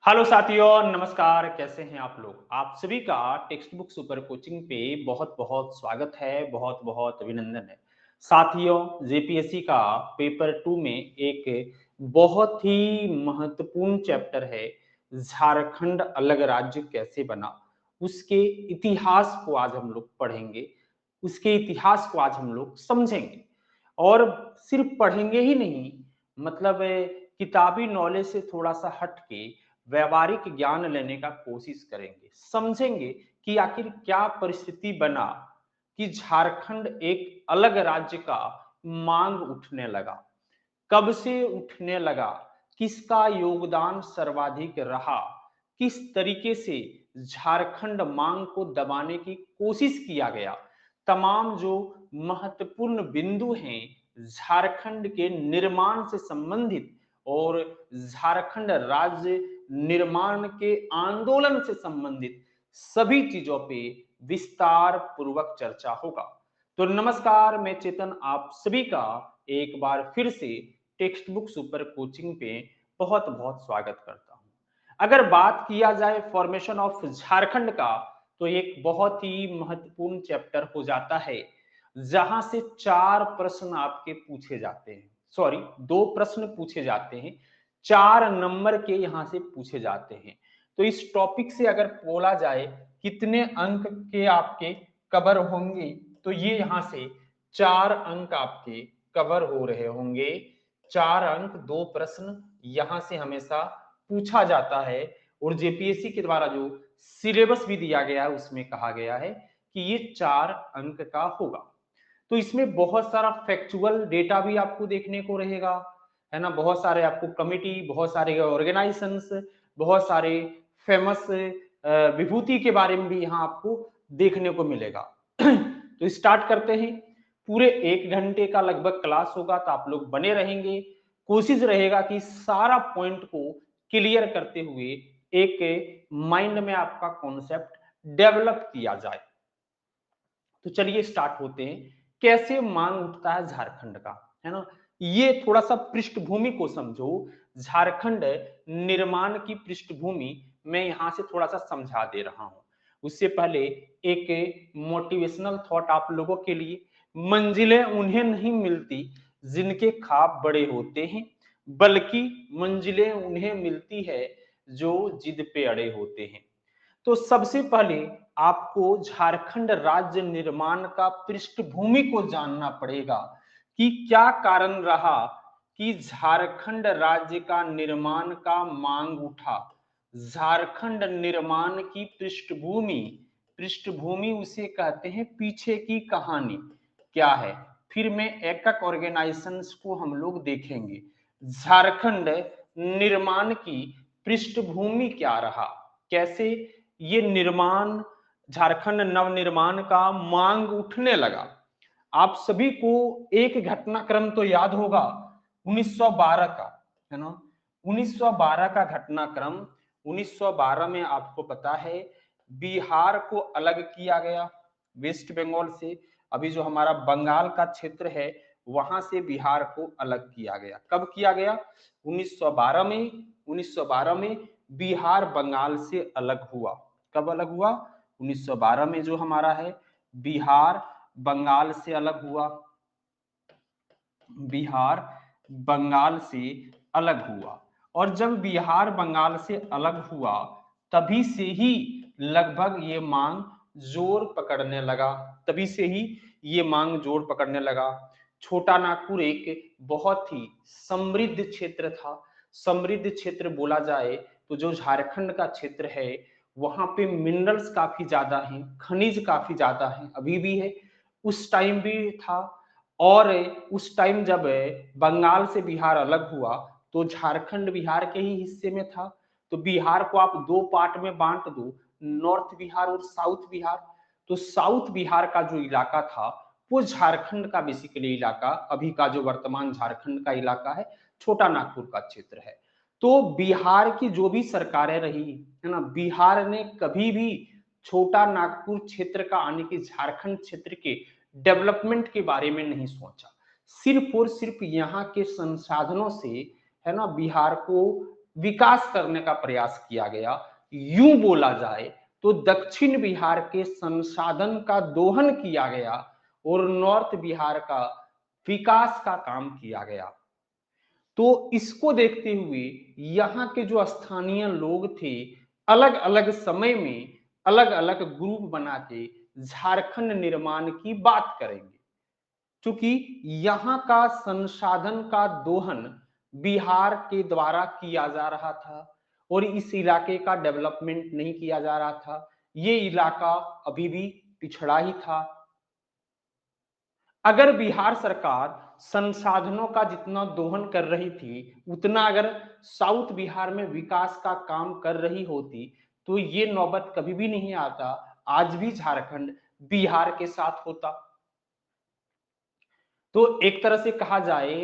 Hello साथियों, नमस्कार। कैसे हैं आप लोग? आप सभी का टेक्स्ट बुक सुपर कोचिंग पे बहुत बहुत स्वागत है, बहुत बहुत अभिनंदन है। साथियों, जेपीएससी का पेपर 2 में एक बहुत ही महत्वपूर्ण चैप्टर है, झारखंड अलग राज्य कैसे बना। उसके इतिहास को आज हम लोग पढ़ेंगे, उसके इतिहास को आज हम लोग समझेंगे। और सिर्फ पढ़ेंगे ही नहीं, मतलब किताबी नॉलेज से थोड़ा सा हट के व्यवहारिक ज्ञान लेने का कोशिश करेंगे, समझेंगे कि आखिर क्या परिस्थिति बना कि झारखंड एक अलग राज्य का मांग उठने लगा, कब से उठने लगा, किसका योगदान सर्वाधिक रहा, किस तरीके से झारखंड मांग को दबाने की कोशिश किया गया। तमाम जो महत्वपूर्ण बिंदु हैं झारखंड के निर्माण से संबंधित और झारखंड राज्य निर्माण के आंदोलन से संबंधित सभी चीजों पे विस्तार पूर्वक चर्चा होगा। तो नमस्कार, मैं चेतन आप सभी का एक बार फिर से टेक्स्ट बुक सुपर कोचिंग पे बहुत बहुत स्वागत करता हूं। अगर बात किया जाए फॉर्मेशन ऑफ झारखंड का, तो एक बहुत ही महत्वपूर्ण चैप्टर हो जाता है, जहां से 4 प्रश्न आपके पूछे जाते हैं। सॉरी, 2 प्रश्न पूछे जाते हैं, 4 नंबर के यहां से पूछे जाते हैं। तो इस टॉपिक से अगर बोला जाए कितने अंक के आपके कवर होंगे, तो ये यहां से 4 अंक आपके कवर हो रहे होंगे। 4 अंक, 2 प्रश्न यहां से हमेशा पूछा जाता है। और जेपीएससी के द्वारा जो सिलेबस भी दिया गया है उसमें कहा गया है कि ये 4 अंक का होगा। तो इसमें बहुत सारा फैक्चुअल डेटा भी आपको देखने को रहेगा, है ना। बहुत सारे आपको कमिटी, बहुत सारे ऑर्गेनाइजेशंस, बहुत सारे फेमस विभूति के बारे में भी यहाँ आपको देखने को मिलेगा। तो स्टार्ट करते हैं। पूरे 1 घंटे का लगभग क्लास होगा, तो आप लोग बने रहेंगे। कोशिश रहेगा कि सारा पॉइंट को क्लियर करते हुए एक माइंड में आपका कॉन्सेप्ट डेवलप किया जाए। तो चलिए स्टार्ट होते हैं। कैसे मांग उठता है झारखंड का, है ना। ये थोड़ा सा पृष्ठभूमि को समझो। झारखंड निर्माण की पृष्ठभूमि मैं यहां से थोड़ा सा समझा दे रहा हूं। उससे पहले एक मोटिवेशनल थॉट आप लोगों के लिए। मंजिलें उन्हें नहीं मिलती जिनके ख्वाब बड़े होते हैं, बल्कि मंजिलें उन्हें मिलती है जो जिद पे अड़े होते हैं। तो सबसे पहले आपको झारखंड राज्य निर्माण का पृष्ठभूमि को जानना पड़ेगा कि क्या कारण रहा कि झारखंड राज्य का निर्माण का मांग उठा। झारखंड निर्माण की पृष्ठभूमि, पृष्ठभूमि उसे कहते हैं, पीछे की कहानी क्या है। फिर में एक एक ऑर्गेनाइजेशंस को हम लोग देखेंगे। झारखंड निर्माण की पृष्ठभूमि क्या रहा, कैसे ये निर्माण, झारखंड नवनिर्माण का मांग उठने लगा। आप सभी को एक घटनाक्रम तो याद होगा 1912 का, है ना। 1912 का घटनाक्रम। 1912 में आपको पता है बिहार को अलग किया गया वेस्ट बंगाल से। अभी जो हमारा बंगाल का क्षेत्र है वहां से बिहार को अलग किया गया। कब किया गया? 1912 में। 1912 में बिहार बंगाल से अलग हुआ। कब अलग हुआ? 1912 में जो हमारा है बिहार बंगाल से अलग हुआ। बिहार बंगाल से अलग हुआ। और जब बिहार बंगाल से अलग हुआ तभी से ही लगभग ये मांग जोर पकड़ने लगा। तभी से ही ये मांग जोर पकड़ने लगा। छोटा नागपुर एक बहुत ही समृद्ध क्षेत्र था। समृद्ध क्षेत्र बोला जाए तो जो झारखंड का क्षेत्र है वहां पे मिनरल्स काफी ज्यादा हैं, खनिज काफी ज्यादा हैं, अभी भी है, उस टाइम भी था। और उस टाइम जब बंगाल से बिहार अलग हुआ तो झारखंड बिहार के ही हिस्से में था। तो बिहार को आप 2 पार्ट में बांट दो, नॉर्थ बिहार और साउथ बिहार। तो साउथ बिहार का जो इलाका था वो झारखंड का बेसिकली इलाका, अभी का जो वर्तमान झारखंड का इलाका है, छोटा नागपुर का क्षेत्र है। तो बिहार की जो भी सरकारें रही, है ना, बिहार ने कभी भी छोटा नागपुर क्षेत्र का यानी कि झारखंड क्षेत्र के डेवलपमेंट के बारे में नहीं सोचा। सिर्फ और सिर्फ यहाँ के संसाधनों से, है ना, बिहार को विकास करने का प्रयास किया गया। यूं बोला जाए तो दक्षिण बिहार के संसाधन का दोहन किया गया और नॉर्थ बिहार का विकास का काम किया गया। तो इसको देखते हुए यहाँ के जो स्थानीय लोग थे अलग अलग समय में अलग अलग ग्रुप बना के झारखंड निर्माण की बात करेंगे, क्योंकि यहाँ का संसाधन का दोहन बिहार के द्वारा किया जा रहा था और इस इलाके का डेवलपमेंट नहीं किया जा रहा था। ये इलाका अभी भी पिछड़ा ही था। अगर बिहार सरकार संसाधनों का जितना दोहन कर रही थी उतना अगर साउथ बिहार में विकास का काम कर रही होती तो ये नौबत कभी भी नहीं आता, आज भी झारखंड बिहार के साथ होता। तो एक तरह से कहा जाए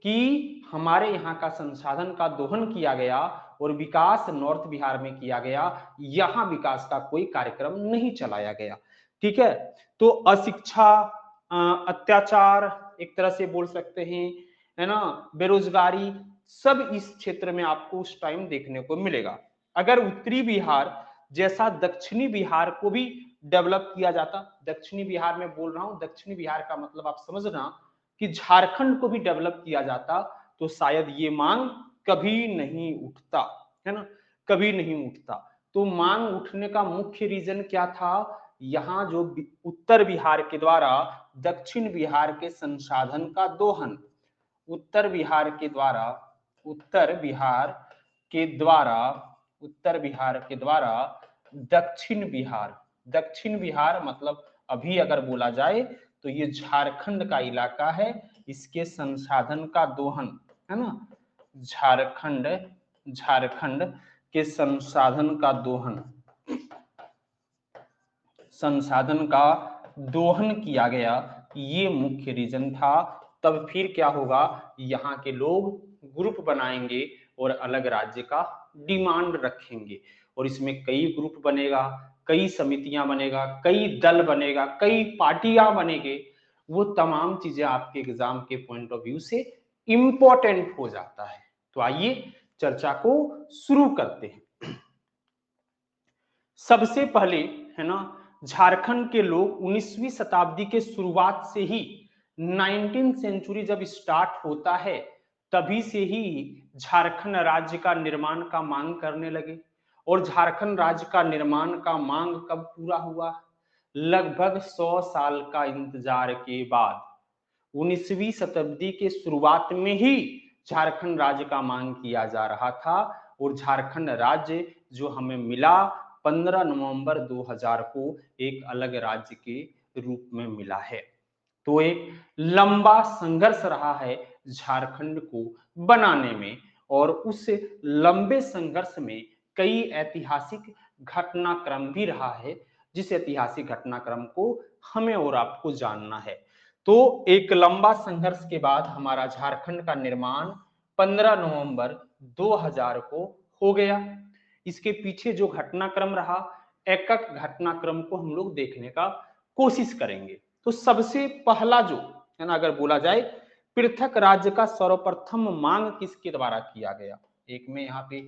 कि हमारे यहाँ का संसाधन का दोहन किया गया और विकास नॉर्थ बिहार में किया गया, यहाँ विकास का कोई कार्यक्रम नहीं चलाया गया। ठीक है, तो अशिक्षा, अत्याचार एक तरह से बोल सकते हैं, है ना, बेरोजगारी, सब इस क्षेत्र में आपको उस टाइम देखने को मिलेगा। अगर उत्तरी बिहार जैसा दक्षिणी बिहार को भी डेवलप किया जाता, दक्षिणी बिहार में बोल रहा हूं, दक्षिणी बिहार का मतलब आप समझना कि झारखंड को भी डेवलप किया जाता तो शायद ये मांग कभी नहीं उठता, है ना, कभी नहीं उठता। तो मांग उठने का मुख्य रीजन क्या था, यहाँ जो उत्तर बिहार के द्वारा दक्षिण बिहार के संसाधन का दोहन, उत्तर बिहार के द्वारा उत्तर बिहार के द्वारा उत्तर बिहार के द्वारा दक्षिण बिहार मतलब अभी अगर बोला जाए तो ये झारखंड का इलाका है, इसके संसाधन का दोहन, है ना, झारखंड झारखंड के संसाधन का दोहन, संसाधन का दोहन किया गया, ये मुख्य रीजन था। तब फिर क्या होगा, यहाँ के लोग ग्रुप बनाएंगे और अलग राज्य का डिमांड रखेंगे और इसमें कई ग्रुप बनेगा, कई समितियां बनेगा, कई दल बनेगा, कई पार्टियां बनेंगे। वो तमाम चीजें आपके एग्जाम के पॉइंट ऑफ व्यू से इंपॉर्टेंट हो जाता है। तो आइए चर्चा को शुरू करते हैं। सबसे पहले, है ना, झारखंड के लोग 19वीं शताब्दी के शुरुआत से ही 19th सेंचुरी जब स्टार्ट होता है तभी से ही झारखंड राज्य का निर्माण का मांग करने लगे। और झारखंड राज्य का निर्माण का मांग कब पूरा हुआ, लगभग 100 साल का इंतजार के बाद 19वीं शताब्दी के शुरुआत में ही झारखंड राज्य का मांग किया जा रहा था और झारखंड राज्य जो हमें मिला 15 नवंबर 2000 को एक अलग राज्य के रूप में मिला है। तो एक लंबा संघर्ष रहा है झारखंड को बनाने में और उस लंबे संघर्ष में कई ऐतिहासिक घटनाक्रम भी रहा है, जिस ऐतिहासिक घटनाक्रम को हमें और आपको जानना है। तो एक लंबा संघर्ष के बाद हमारा झारखंड का निर्माण 15 नवंबर 2000 को हो गया। इसके पीछे जो घटनाक्रम रहा, एक एक घटनाक्रम को हम लोग देखने का कोशिश करेंगे। तो सबसे पहला जो है ना, अगर बोला जाए पृथक राज्य का सर्वप्रथम मांग किसके द्वारा किया गया, एक में यहाँ पे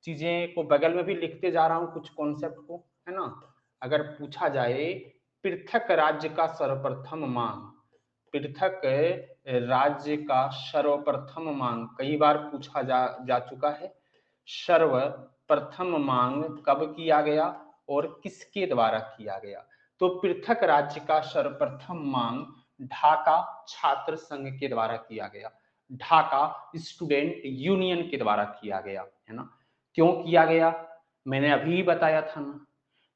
चीजें को बगल में भी लिखते जा रहा हूं कुछ कॉन्सेप्ट को, है ना। अगर पूछा जाए पृथक राज्य का सर्वप्रथम मांग, पृथक राज्य का सर्वप्रथम मांग कई बार पूछा जा चुका है। सर्वप्रथम मांग कब किया गया और किसके द्वारा किया गया, तो पृथक राज्य का सर्वप्रथम मांग ढाका छात्र संघ के द्वारा किया गया, ढाका स्टूडेंट यूनियन के द्वारा किया गया, है ना। क्यों किया गया, मैंने अभी बताया था ना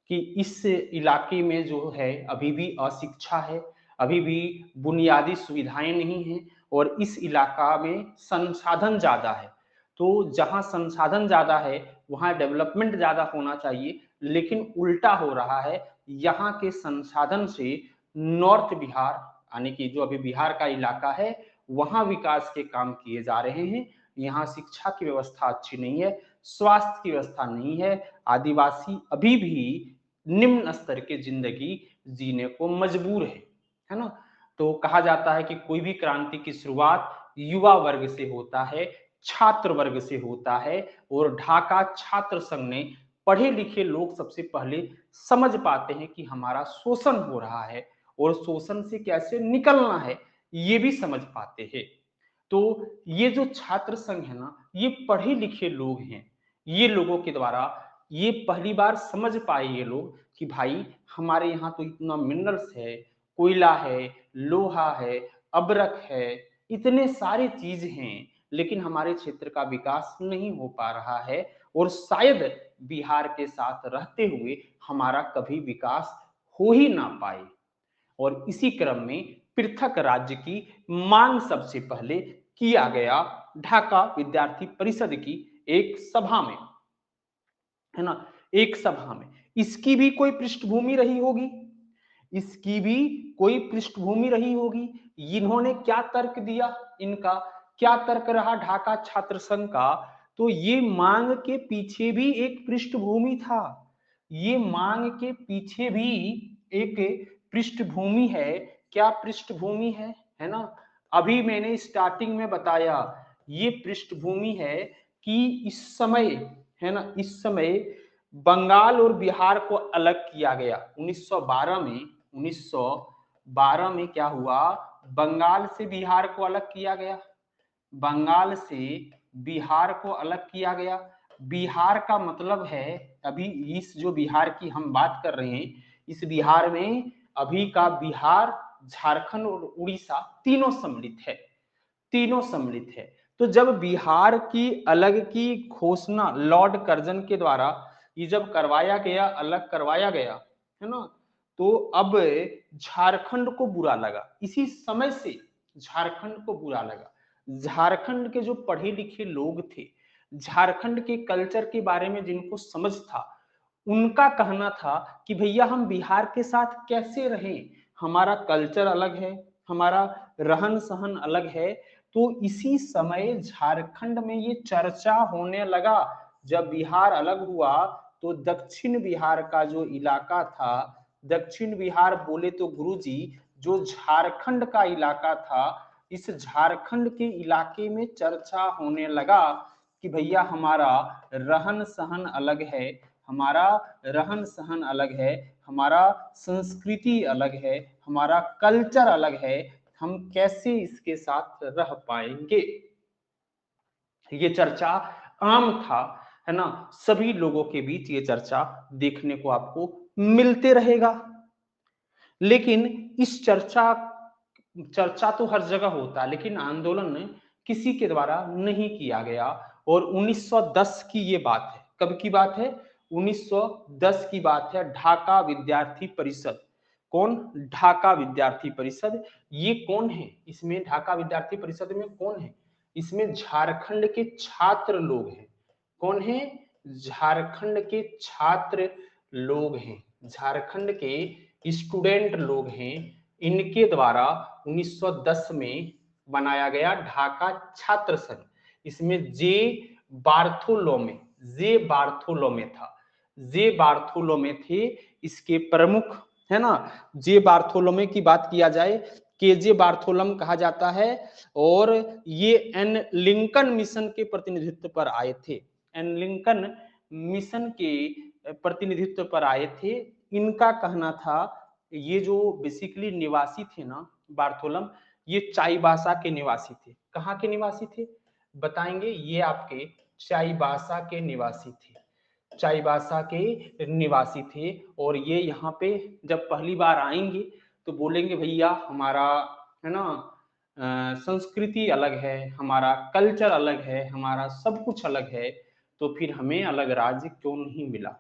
कि इस इलाके में जो है अभी भी अशिक्षा है, अभी भी बुनियादी सुविधाएं नहीं है और इस इलाका में संसाधन ज्यादा है। तो जहां संसाधन ज्यादा है वहां डेवलपमेंट ज्यादा होना चाहिए, लेकिन उल्टा हो रहा है। यहाँ के संसाधन से नॉर्थ बिहार यानी कि जो अभी बिहार का इलाका है वहां विकास के काम किए जा रहे हैं। यहाँ शिक्षा की व्यवस्था अच्छी नहीं है, स्वास्थ्य की व्यवस्था नहीं है, आदिवासी अभी भी निम्न स्तर की जिंदगी जीने को मजबूर है ना। तो कहा जाता है कि कोई भी क्रांति की शुरुआत युवा वर्ग से होता है, छात्र वर्ग से होता है। और ढाका छात्र संघ ने पढ़े लिखे लोग सबसे पहले समझ पाते हैं कि हमारा शोषण हो रहा है और शोषण से कैसे निकलना है ये भी समझ पाते हैं। तो ये जो छात्र संघ है ना, ये पढ़े लिखे लोग हैं। ये लोगों के द्वारा ये पहली बार समझ पाए ये लोग कि भाई हमारे यहाँ तो इतना मिनरल्स है, कोयला है, लोहा है, अबरक है, इतने सारे चीज हैं, लेकिन हमारे क्षेत्र का विकास नहीं हो पा रहा है और शायद बिहार के साथ रहते हुए हमारा कभी विकास हो ही ना पाए। और इसी क्रम में पृथक राज्य की मांग सबसे पहले किया गया ढाका विद्यार्थी परिषद की एक सभा में, है ना, एक सभा में। इसकी भी कोई पृष्ठभूमि रही होगी, इसकी भी कोई पृष्ठभूमि रही होगी। इन्होंने क्या तर्क दिया, इनका क्या तर्क रहा ढाका छात्र संघ का, तो ये मांग के पीछे भी एक पृष्ठभूमि था। ये मांग के पीछे भी एक पृष्ठभूमि है। क्या पृष्ठभूमि है ना, अभी मैंने स्टार्टिंग में बताया, ये पृष्ठभूमि है कि इस समय, है ना, इस समय बंगाल और बिहार को अलग किया गया 1912 में। 1912 में क्या हुआ, बंगाल से बिहार को अलग किया गया, बंगाल से बिहार को अलग किया गया। बिहार का मतलब है, अभी इस जो बिहार की हम बात कर रहे हैं, इस बिहार में अभी का बिहार, झारखंड और उड़ीसा तीनों सम्मिलित है, तीनों सम्मिलित है। तो जब बिहार की अलग की घोषणा लॉर्ड कर्जन के द्वारा ये जब करवाया गया, अलग करवाया गया, है ना, तो अब झारखंड को बुरा लगा, इसी समय से झारखंड को बुरा लगा। झारखंड के जो पढ़े लिखे लोग थे, झारखंड के कल्चर के बारे में जिनको समझ था, उनका कहना था कि भैया हम बिहार के साथ कैसे रहें, हमारा कल्चर अलग है, हमारा रहन सहन अलग है। तो इसी समय झारखंड में ये चर्चा होने लगा। जब बिहार अलग हुआ तो दक्षिण बिहार का जो इलाका था, दक्षिण बिहार बोले तो गुरुजी जो झारखंड का इलाका था, इस झारखंड के इलाके में चर्चा होने लगा कि भैया हमारा रहन सहन अलग है, हमारा रहन सहन अलग है, हमारा संस्कृति अलग है, हमारा कल्चर अलग है, हम कैसे इसके साथ रह पाएंगे। ये चर्चा आम था, है ना, सभी लोगों के बीच ये चर्चा देखने को आपको मिलते रहेगा। लेकिन इस चर्चा चर्चा तो हर जगह होता है, लेकिन आंदोलन किसी के द्वारा नहीं किया गया। और 1910 की ये बात है, कब की बात है, 1910 की बात है। ढाका विद्यार्थी परिषद, कौन, ढाका विद्यार्थी परिषद, ये कौन है, इसमें ढाका विद्यार्थी परिषद में कौन है, इसमें झारखंड के छात्र लोग हैं। कौन है, झारखंड के छात्र लोग हैं, झारखंड के स्टूडेंट लोग हैं। इनके द्वारा 1910 में बनाया गया ढाका छात्र संघ। इसमें जे बार्थोलोमे, जे बार्थोलोमे था, जे बार्थोलोमे थे इसके प्रमुख, है ना। जे बार्थोलोमे की बात किया जाए, के जे बार्थोलम कहा जाता है। और ये एन लिंकन मिशन के प्रतिनिधित्व पर आए थे, एन लिंकन मिशन के प्रतिनिधित्व पर आए थे। इनका कहना था, ये जो बेसिकली निवासी थे ना बार्थोलम, ये चाईबासा के निवासी थे। कहाँ के निवासी थे बताएंगे, ये आपके चाईबासा के निवासी थे, चाईबासा के निवासी थे। और ये यहाँ पे जब पहली बार आएंगे तो बोलेंगे भैया हमारा, है ना, संस्कृति अलग है, हमारा कल्चर अलग है, हमारा सब कुछ अलग है, तो फिर हमें अलग राज्य क्यों नहीं मिला,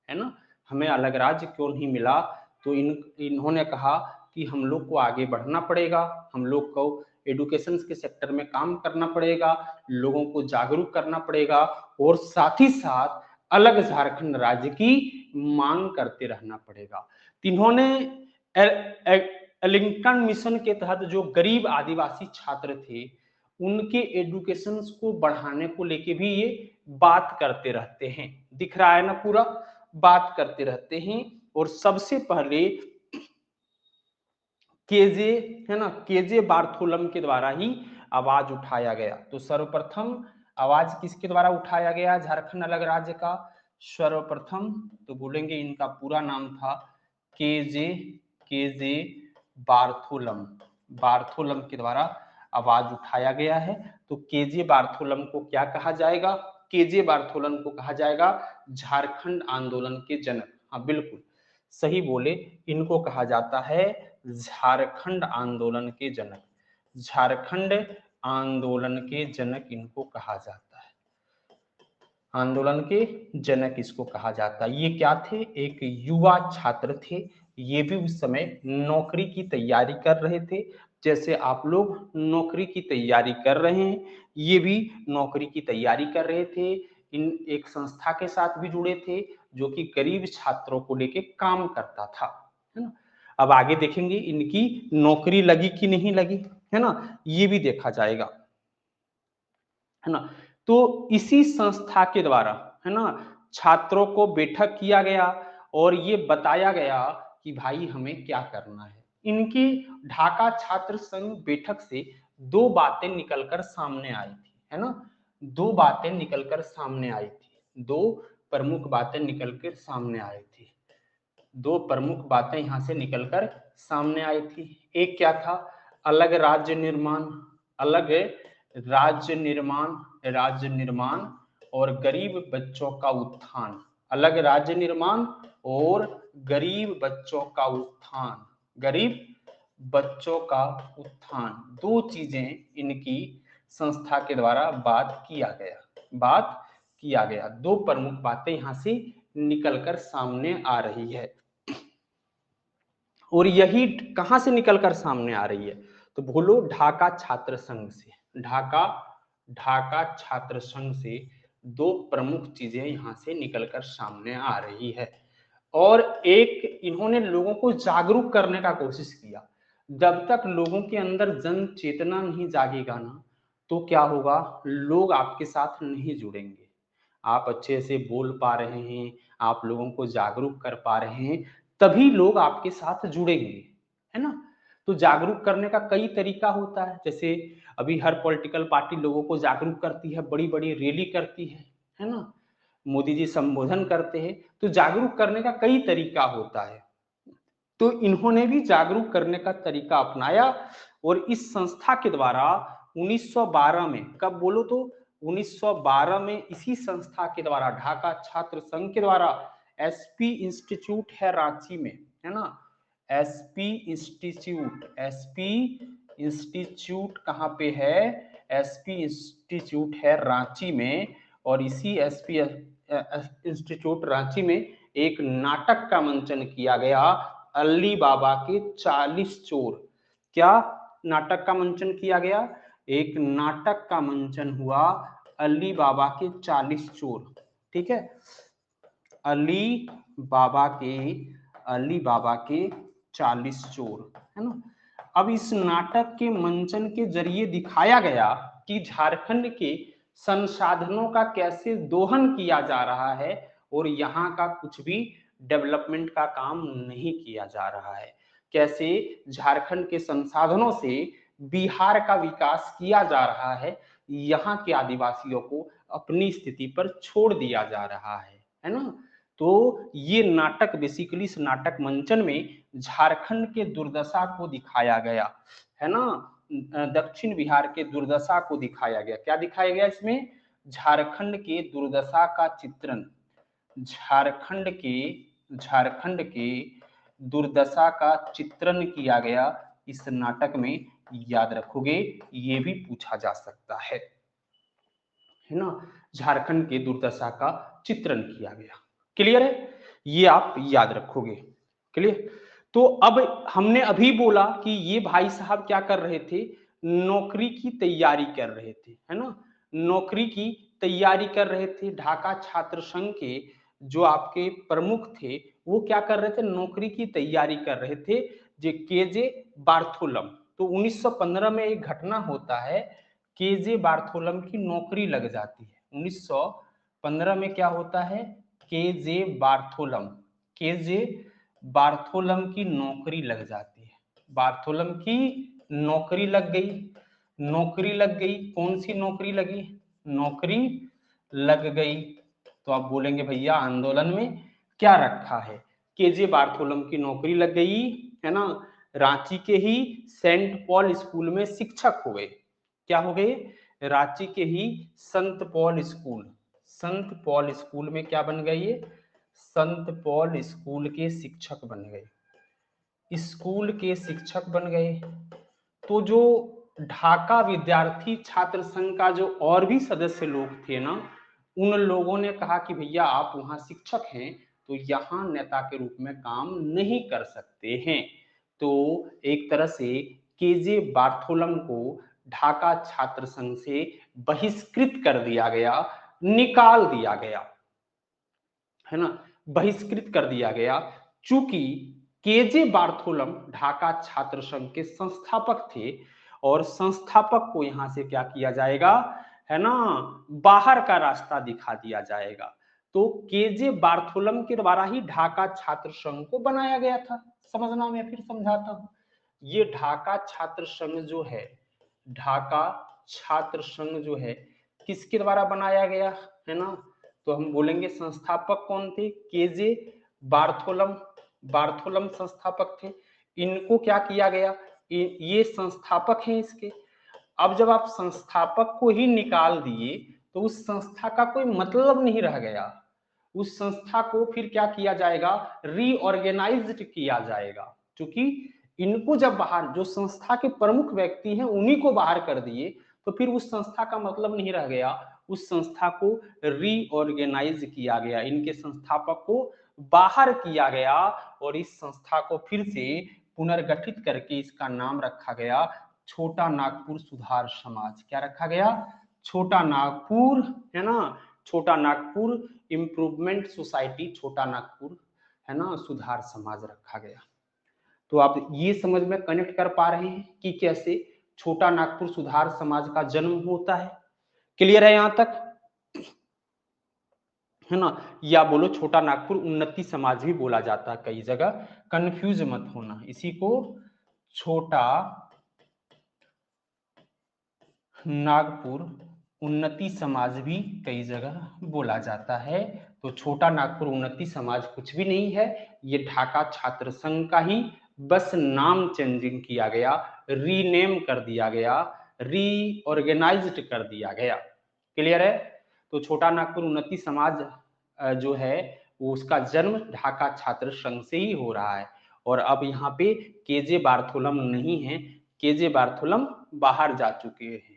है ना, हमें अलग राज्य क्यों नहीं मिला। तो इन्होंने कहा कि हम लोग को आगे बढ़ना पड़ेगा, हम लोग को एडुकेशन के सेक्टर में काम करना पड़ेगा, लोगों को जागरूक करना पड़ेगा और साथ ही साथ अलग झारखंड राज्य की मांग करते रहना पड़ेगा। तो इन्होंने एलिंगटन मिशन के तहत जो गरीब आदिवासी छात्र थे उनके एडुकेशन को बढ़ाने को लेके भी ये बात करते रहते हैं, दिख रहा है ना पूरा, बात करते रहते हैं। और सबसे पहले केजे, है ना, केजे बार्थोलम के द्वारा ही आवाज उठाया गया। तो सर्वप्रथम आवाज किसके द्वारा उठाया गया झारखंड अलग राज्य का? सर्वप्रथम तो बोलेंगे इनका पूरा नाम था के जे बार्थोलम, बार्थोलम के द्वारा आवाज उठाया गया है। तो केजे बार्थोलम को क्या कहा जाएगा? केजे बार्थोलम को कहा जाएगा झारखंड आंदोलन के जनक। हाँ बिल्कुल सही बोले, इनको कहा जाता है झारखंड आंदोलन के जनक। झारखंड आंदोलन के जनक इनको कहा जाता है, आंदोलन के जनक इसको कहा जाता है। ये क्या थे? एक युवा छात्र थे। ये भी उस समय नौकरी की तैयारी कर रहे थे, जैसे आप लोग नौकरी की तैयारी कर रहे हैं, ये भी नौकरी की तैयारी कर रहे थे। इन एक संस्था के साथ भी जुड़े थे जो कि गरीब छात्रों को लेके काम करता था, है ना। अब आगे देखेंगे इनकी नौकरी लगी कि नहीं लगी, है ना, ये भी देखा जाएगा, है ना। तो इसी संस्था के द्वारा, है ना, छात्रों को बैठक किया गया और ये बताया गया कि भाई हमें क्या करना है। इनकी ढाका छात्र संघ बैठक से दो बातें निकलकर सामने आई थी, है ना, दो बातें निकलकर सामने आई थी, दो प्रमुख बातें निकलकर सामने आई थी, दो प्रमुख बातें यहां से निकलकर सामने आई थी। एक क्या था? अलग राज्य निर्माण, अलग राज्य निर्माण, राज्य निर्माण और गरीब बच्चों का उत्थान, अलग राज्य निर्माण और गरीब बच्चों का उत्थान, गरीब बच्चों का उत्थान, दो चीजें इनकी संस्था के द्वारा बात किया गया, बात किया गया। दो प्रमुख बातें यहां से निकलकर सामने आ रही है और यही कहां से निकलकर सामने आ रही है? तो बोलो ढाका छात्र संघ से, ढाका ढाका छात्र संघ से दो प्रमुख चीजें यहां से निकलकर सामने आ रही है। और एक, इन्होंने लोगों को जागरूक करने का कोशिश किया। जब तक लोगों के अंदर जन चेतना नहीं जागेगा ना, तो क्या होगा? लोग आपके साथ नहीं जुड़ेंगे। आप अच्छे से बोल पा रहे हैं, आप लोगों को जागरूक कर पा रहे हैं, तभी लोग आपके साथ जुड़ेंगे, है ना। तो जागरूक करने का कई तरीका होता है, जैसे अभी हर पॉलिटिकल पार्टी लोगों को जागरूक करती है, बड़ी बड़ी रैली करती है ना, मोदी जी संबोधन करते हैं। तो जागरूक करने का कई तरीका होता है, तो इन्होंने भी जागरूक करने का तरीका अपनाया और इस संस्था के द्वारा 1912 में, कब बोलो तो 1912 में इसी संस्था के द्वारा, ढाका छात्र संघ के द्वारा एसपी इंस्टीट्यूट है रांची में, है ना, एसपी इंस्टीट्यूट, एसपी इंस्टीट्यूट कहाँ पे है? एसपी इंस्टीट्यूट है रांची में। और इसी एसपी इंस्टीट्यूट रांची में एक नाटक का मंचन किया गया, अली बाबा के 40 चोर। क्या नाटक का मंचन किया गया? एक नाटक का मंचन हुआ, अली बाबा के 40 चोर, ठीक है, अली बाबा के, अली बाबा के 40 चोर, है ना। अब इस नाटक के मंचन के जरिए दिखाया गया कि झारखंड के संसाधनों का कैसे दोहन किया जा रहा है और यहाँ का कुछ भी डेवलपमेंट का काम नहीं किया जा रहा है, कैसे झारखंड के संसाधनों से बिहार का विकास किया जा रहा है, यहाँ के आदिवासियों को अपनी स्थिति पर छोड़ दिया जा रहा है ना। तो ये नाटक बेसिकली, इस नाटक मंचन में झारखंड के दुर्दशा को दिखाया गया, है ना, दक्षिण बिहार के दुर्दशा को दिखाया गया। क्या दिखाया गया इसमें? झारखंड के दुर्दशा का चित्रण, झारखंड के दुर्दशा का चित्रण किया गया इस नाटक में। याद रखोगे, ये भी पूछा जा सकता है ना, झारखंड के दुर्दशा का चित्रण किया गया। क्लियर है? ये आप याद रखोगे। क्लियर? तो अब हमने अभी बोला कि ये भाई साहब क्या कर रहे थे? नौकरी की तैयारी कर रहे थे, है ना, नौकरी की तैयारी कर रहे थे। ढाका छात्र संघ के जो आपके प्रमुख थे, वो क्या कर रहे थे? नौकरी की तैयारी कर रहे थे, जे केजे बार्थोलम। तो 1915 में एक घटना होता है, केजे बार्थोलम की नौकरी लग जाती है। 1915 में क्या होता है? केजे बार्थोलम, केजे बार्थोलम की नौकरी लग जाती है, बार्थोलम की नौकरी लग गई, नौकरी लग गई। कौन सी नौकरी लगी? नौकरी लग गई। तो आप बोलेंगे भैया आंदोलन में क्या रखा है, केजे बार्थोलम की नौकरी लग गई, है ना। रांची के ही सेंट पॉल स्कूल में शिक्षक हो गए। क्या हो गए, रांची के ही संत पॉल स्कूल में क्या बन गए, ये संत पॉल स्कूल के शिक्षक बन गए, स्कूल के शिक्षक बन गए। तो जो ढाका विद्यार्थी छात्र संघ का जो और भी सदस्य लोग थे ना, उन लोगों ने कहा कि भैया आप वहां शिक्षक हैं तो यहाँ नेता के रूप में काम नहीं कर सकते हैं। तो एक तरह से केजे बार्थोलम को ढाका छात्र संघ से बहिष्कृत कर दिया गया, निकाल दिया गया, है ना, बहिष्कृत कर दिया गया। चूंकि केजे बार्थोलम ढाका छात्र संघ के संस्थापक थे और संस्थापक को यहां से क्या किया जाएगा, है ना, बाहर का रास्ता दिखा दिया जाएगा। तो केजे बार्थोलम के द्वारा ही ढाका छात्र संघ को बनाया गया था। समझना, मैं फिर समझाता हूं। ये ढाका छात्र संघ जो है, ढाका छात्र संघ जो है किसके द्वारा बनाया गया, है ना। तो हम बोलेंगे संस्थापक कौन थे, केजे बार्थोलम, बार्थोलम संस्थापक थे। इनको क्या किया गया, ये संस्थापक हैं इसके। अब जब आप संस्थापक को ही निकाल दिए तो उस संस्था का कोई मतलब नहीं रह गया। उस संस्था को फिर क्या किया जाएगा, रीऑर्गेनाइज्ड किया जाएगा। क्योंकि इनको जब बाहर, जो संस्था के प्रमुख व्यक्ति हैं उन्हीं को बाहर कर दिए तो फिर उस संस्था का मतलब नहीं रह गया। उस संस्था को रीऑर्गेनाइज किया गया, इनके संस्थापक को बाहर किया गया और इस संस्था को फिर से पुनर्गठित करके इसका नाम रखा गया छोटा नागपुर सुधार समाज। क्या रखा गया, छोटा नागपुर, है ना, छोटा नागपुर इंप्रूवमेंट सोसाइटी, छोटा नागपुर, है ना, सुधार समाज रखा गया। तो आप ये समझ में कनेक्ट कर पा रहे हैं कि कैसे छोटा नागपुर सुधार समाज का जन्म होता है। क्लियर है यहां तक, है ना। या बोलो छोटा नागपुर उन्नति समाज भी बोला जाता है कई जगह, कंफ्यूज मत होना, इसी को छोटा नागपुर उन्नति समाज भी कई जगह बोला जाता है। तो छोटा नागपुर उन्नति समाज कुछ भी नहीं है, ये ढाका छात्र संघ का ही बस नाम चेंजिंग किया गया, रीनेम कर दिया गया, रीऑर्गेनाइज्ड कर दिया गया। क्लियर है। तो छोटा नागपुर उन्नति समाज जो है वो उसका जन्म ढाका छात्र संघ से ही हो रहा है। और अब यहाँ पे केजे बार्थोलम नहीं है, केजे बार्थोलम बाहर जा चुके हैं।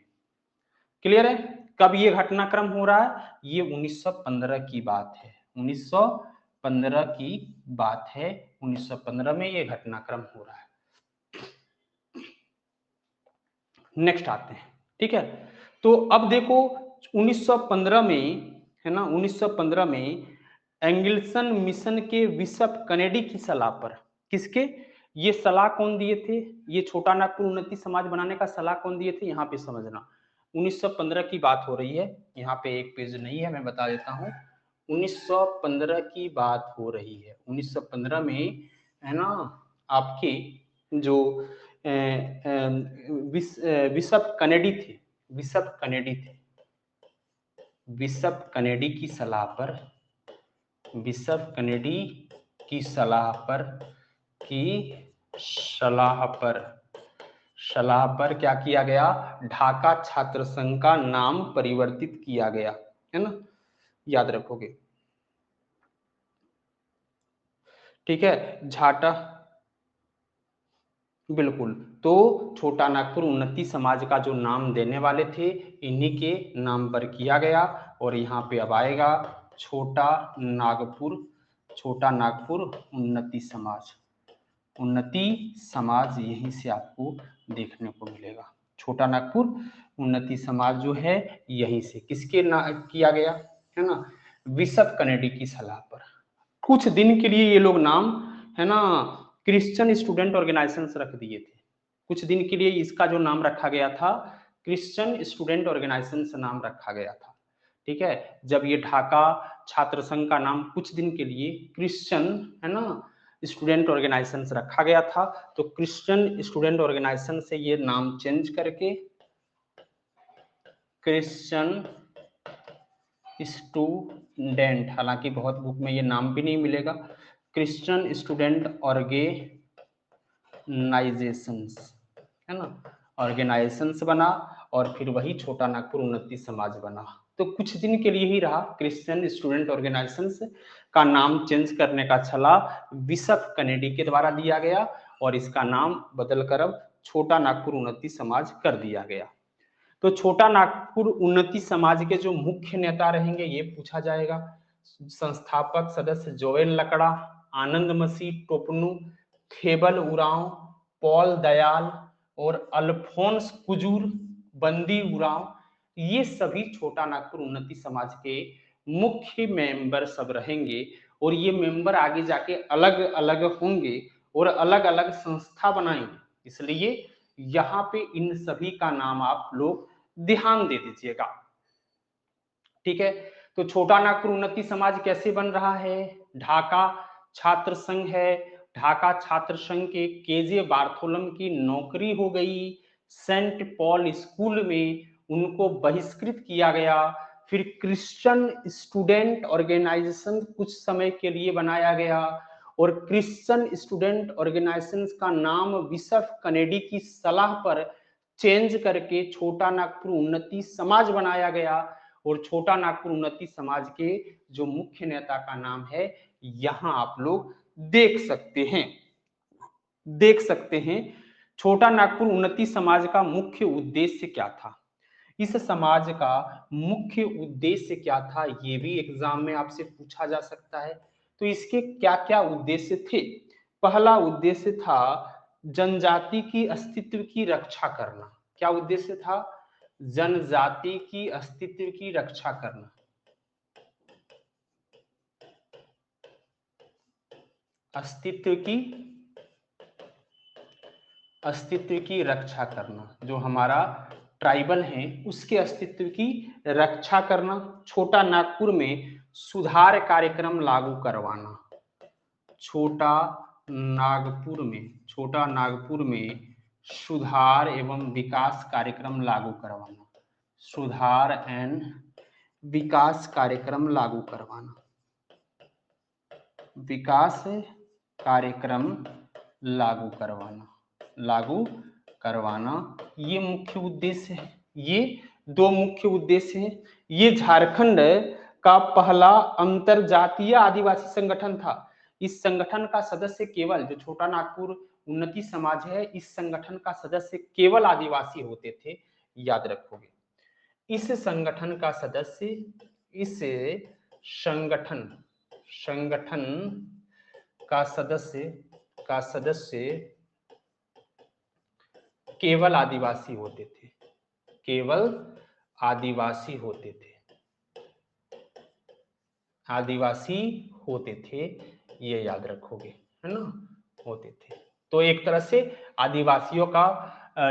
क्लियर है। कब ये घटनाक्रम हो रहा है, ये 1915 की बात है, 1915 की बात है, 1915 में ये घटनाक्रम हो रहा है। नेक्स्ट आते हैं, ठीक है। तो अब देखो 1915 में, है ना, 1915 में एंगल्सन मिशन के बिशप कनेडी की सलाह पर, किसके, ये सलाह कौन दिए थे, ये छोटा नागपुर उन्नति समाज बनाने का सलाह कौन दिए थे, यहाँ पे समझना। 1915 की बात हो रही है, यहाँ पे एक पेज नहीं है, मैं बता देता हूँ। 1915 की बात हो रही है। 1915 में, है ना, आपके जो बिशप कनेडी थे, बिशप कनेडी थे, बिशप कनेडी की सलाह पर, बिशप कनेडी की सलाह पर, की सलाह पर, सलाह पर क्या किया गया, ढाका छात्र संघ का नाम परिवर्तित किया गया, है ना, याद रखोगे, ठीक है। झाटा, बिल्कुल। तो छोटा नागपुर उन्नति समाज का जो नाम देने वाले थे इन्हीं के नाम पर किया गया। और यहाँ पे अब आएगा छोटा नागपुर, छोटा नागपुर उन्नति समाज, उन्नति समाज यहीं से आपको देखने को मिलेगा। छोटा नागपुर उन्नति समाज जो है यहीं से किसके ना किया गया, है ना, बिशप कनेडी की सलाह पर। कुछ दिन के लिए ये लोग नाम, है ना, क्रिश्चियन स्टूडेंट ऑर्गेनाइजेशन रख दिए थे। कुछ दिन के लिए इसका जो नाम रखा गया था क्रिश्चियन स्टूडेंट ऑर्गेनाइजेशन से नाम रखा गया था, ठीक है। जब ये ढाका छात्र संघ का नाम कुछ दिन के लिए क्रिश्चियन, है ना, स्टूडेंट ऑर्गेनाइजेशन से रखा गया था, तो क्रिश्चियन स्टूडेंट ऑर्गेनाइजेशन से ये नाम चेंज करके क्रिश्चियन स्टूडेंट, हालांकि बहुत बुक में ये नाम भी नहीं मिलेगा, क्रिश्चियन स्टूडेंट ऑर्गेनाइजेशंस, है ना, ऑर्गेनाइजेशंस बना और फिर वही छोटा नागपुर उन्नति समाज बना। तो कुछ दिन के लिए ही रहा, क्रिश्चियन स्टूडेंट ऑर्गेनाइजेशंस का नाम चेंज करने का छला बिशप कनेडी के द्वारा दिया गया और इसका नाम बदलकर अब छोटा नागपुर उन्नति समाज कर दिया गया। तो छोटा नागपुर उन्नति समाज के जो मुख्य नेता रहेंगे ये पूछा जाएगा। संस्थापक सदस्य जोएल लकड़ा, आनंद मसीह टोपनू, थेबल उरांव, पॉल दयाल और अल्फोंस कुजूर, बंदी उरांव, ये सभी छोटा नागपुर उन्नति समाज के मुख्य मेंबर सब रहेंगे और ये मेंबर आगे जाके अलग अलग होंगे और अलग अलग संस्था बनाएंगे, इसलिए यहाँ पे इन सभी का नाम आप लोग ध्यान दे दीजिएगा। ठीक है, तो छोटा नागपुर उन्नति समाज कैसे बन रहा है? ढाका छात्र संघ है, ढाका छात्र संघ के केजे बार्थोलम की नौकरी हो गई, सेंट पॉल स्कूल में उनको बहिष्कृत किया गया, फिर क्रिश्चियन स्टूडेंट ऑर्गेनाइजेशन कुछ समय के लिए बनाया गया और क्रिश्चियन स्टूडेंट ऑर्गेनाइजेशन का नाम बिशप कनेडी की सलाह पर चेंज करके छोटा नागपुर उन्नति समाज बनाया गया और छोटा नागपुर उन्नति समाज के जो मुख्य नेता का नाम है यहां आप लोग देख सकते हैं। छोटा नागपुर उन्नति समाज का मुख्य उद्देश्य क्या था? इस समाज का मुख्य उद्देश्य क्या था ये भी एग्जाम में आपसे पूछा जा सकता है। तो इसके क्या क्या उद्देश्य थे? पहला उद्देश्य था जनजाति की अस्तित्व की रक्षा करना। क्या उद्देश्य था? जनजाति की अस्तित्व की रक्षा करना। अस्तित्व की रक्षा करना, जो हमारा ट्राइबल है उसके अस्तित्व की रक्षा करना। छोटा नागपुर में सुधार कार्यक्रम लागू करवाना। छोटा नागपुर में सुधार एवं विकास कार्यक्रम लागू करवाना। सुधार एंड विकास कार्यक्रम लागू करवाना। विकास कार्यक्रम लागू करवाना ये मुख्य उद्देश्य है। ये दो मुख्य उद्देश्य हैं। ये झारखंड का पहला अंतरजातीय आदिवासी संगठन था। इस संगठन का सदस्य केवल, जो छोटा नागपुर उन्नति समाज है, इस संगठन का सदस्य केवल आदिवासी होते थे, याद रखोगे। इस संगठन का सदस्य केवल आदिवासी होते थे, ये याद रखोगे, है ना, होते थे। तो एक तरह से आदिवासियों का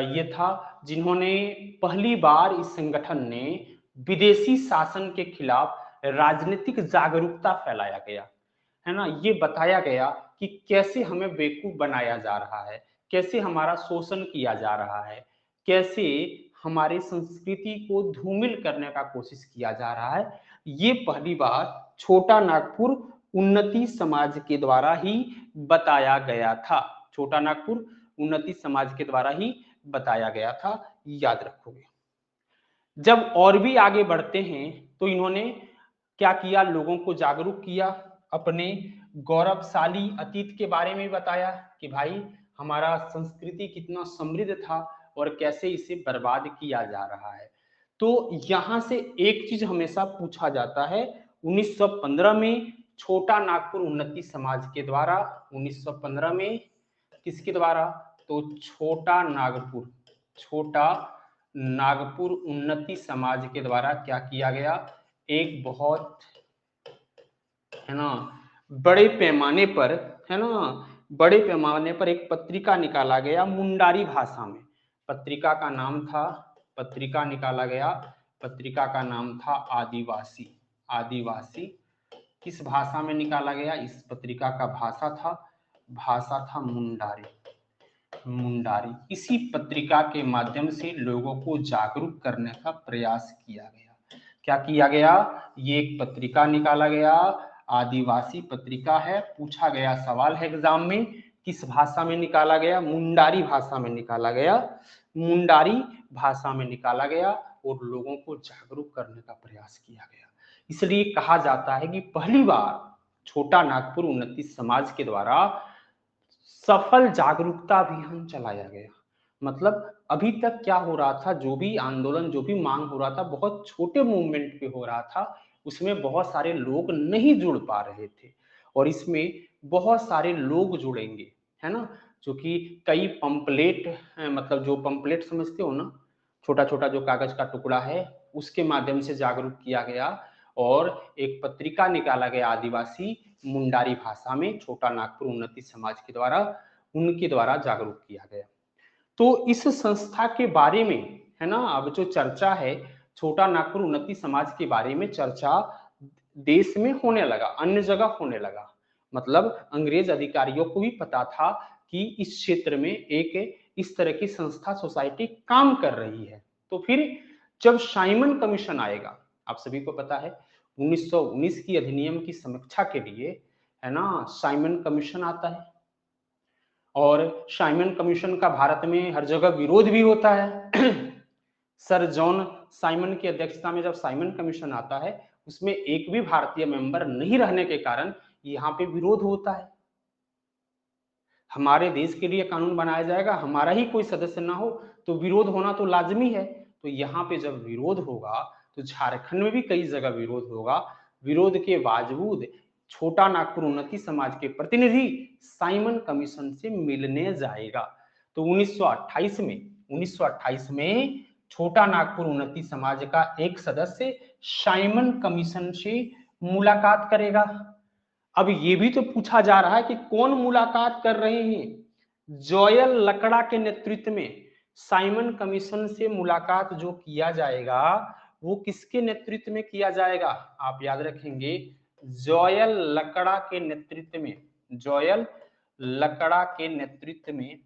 ये था जिन्होंने पहली बार इस संगठन ने विदेशी शासन के खिलाफ राजनीतिक जागरूकता फैलाया गया, है ना। ये बताया गया कि कैसे हमें बेवकूफ बनाया जा रहा है, कैसे हमारा शोषण किया जा रहा है, कैसे हमारे संस्कृति को धूमिल करने का कोशिश किया जा रहा है। ये पहली बार छोटा नागपुर उन्नति समाज के द्वारा ही बताया गया था। छोटा नागपुर उन्नति समाज के द्वारा ही बताया गया था, याद रखोगे। जब और भी आगे बढ़ते हैं तो इन्होंने क्या किया? लोगों को जागरूक किया, अपने गौरवशाली अतीत के बारे में बताया कि भाई हमारा संस्कृति कितना समृद्ध था और कैसे इसे बर्बाद किया जा रहा है। तो यहां से एक चीज हमेशा पूछा जाता है, 1915 में छोटा नागपुर उन्नति समाज के द्वारा, 1915 में किसके द्वारा? तो छोटा नागपुर उन्नति समाज के द्वारा क्या किया गया? एक बहुत, है ना, बड़े पैमाने पर एक पत्रिका निकाला गया मुंडारी भाषा में। पत्रिका का नाम था आदिवासी। किस भाषा में निकाला गया? इस पत्रिका का भाषा था मुंडारी। इसी पत्रिका के माध्यम से लोगों को जागरूक करने का प्रयास किया गया। क्या किया गया, ये एक पत्रिका निकाला गया, आदिवासी पत्रिका है, पूछा गया सवाल है एग्जाम में, किस भाषा में निकाला गया, मुंडारी भाषा में निकाला गया, मुंडारी भाषा में निकाला गया और लोगों को जागरूक करने का प्रयास किया गया। इसलिए कहा जाता है कि पहली बार छोटा नागपुर उन्नति समाज के द्वारा सफल जागरूकता अभियान चलाया गया। मतलब अभी तक क्या हो रहा था, जो भी आंदोलन, जो भी मांग हो रहा था, बहुत छोटे मूवमेंट पे हो रहा था, उसमें बहुत सारे लोग नहीं जुड़ पा रहे थे और इसमें बहुत सारे लोग जुड़ेंगे, है ना, जो कि कई पंपलेट, मतलब जो पंपलेट समझते हो ना, छोटा छोटा जो कागज का टुकड़ा है, उसके माध्यम से जागरूक किया गया और एक पत्रिका निकाला गया आदिवासी मुंडारी भाषा में, छोटा नागपुर उन्नति समाज के द्वारा, उनके द्वारा जागरूक किया गया। तो इस संस्था के बारे में, है ना, अब जो चर्चा है छोटा नागपुर उन्नति समाज के बारे में, चर्चा देश में होने लगा, अन्य जगह होने लगा। मतलब अंग्रेज अधिकारियों को भी पता था कि इस क्षेत्र में एक इस तरह की संस्था, सोसाइटी काम कर रही है। तो फिर जब साइमन कमीशन आएगा, आप सभी को पता है 1919 की अधिनियम की समीक्षा के लिए, है ना, साइमन कमीशन आता है और साइमन कमीशन का भारत में हर जगह विरोध भी होता है। सर जॉन साइमन की अध्यक्षता में जब साइमन कमीशन आता है, उसमें एक भी भारतीय मेंबर नहीं रहने के कारण यहाँ पे विरोध होता है। हमारे देश के लिए कानून बनाया जाएगा, हमारा ही कोई सदस्य ना हो तो विरोध होना तो लाजमी है। तो यहाँ पे जब विरोध होगा तो झारखंड में भी कई जगह विरोध होगा। विरोध के बावजूद छोटा नागपुर उन्नति समाज के प्रतिनिधि साइमन कमीशन से मिलने जाएगा। तो 1928 में छोटा नागपुर उन्नति समाज का एक सदस्य साइमन कमीशन से मुलाकात करेगा। अब ये भी तो पूछा जा रहा है कि कौन मुलाकात कर रहे हैं। जॉयल लकड़ा के नेतृत्व में साइमन कमीशन से मुलाकात जो किया जाएगा, वो किसके नेतृत्व में किया जाएगा, आप याद रखेंगे, जॉयल लकड़ा के नेतृत्व में, जॉयल लकड़ा के नेतृत्व में,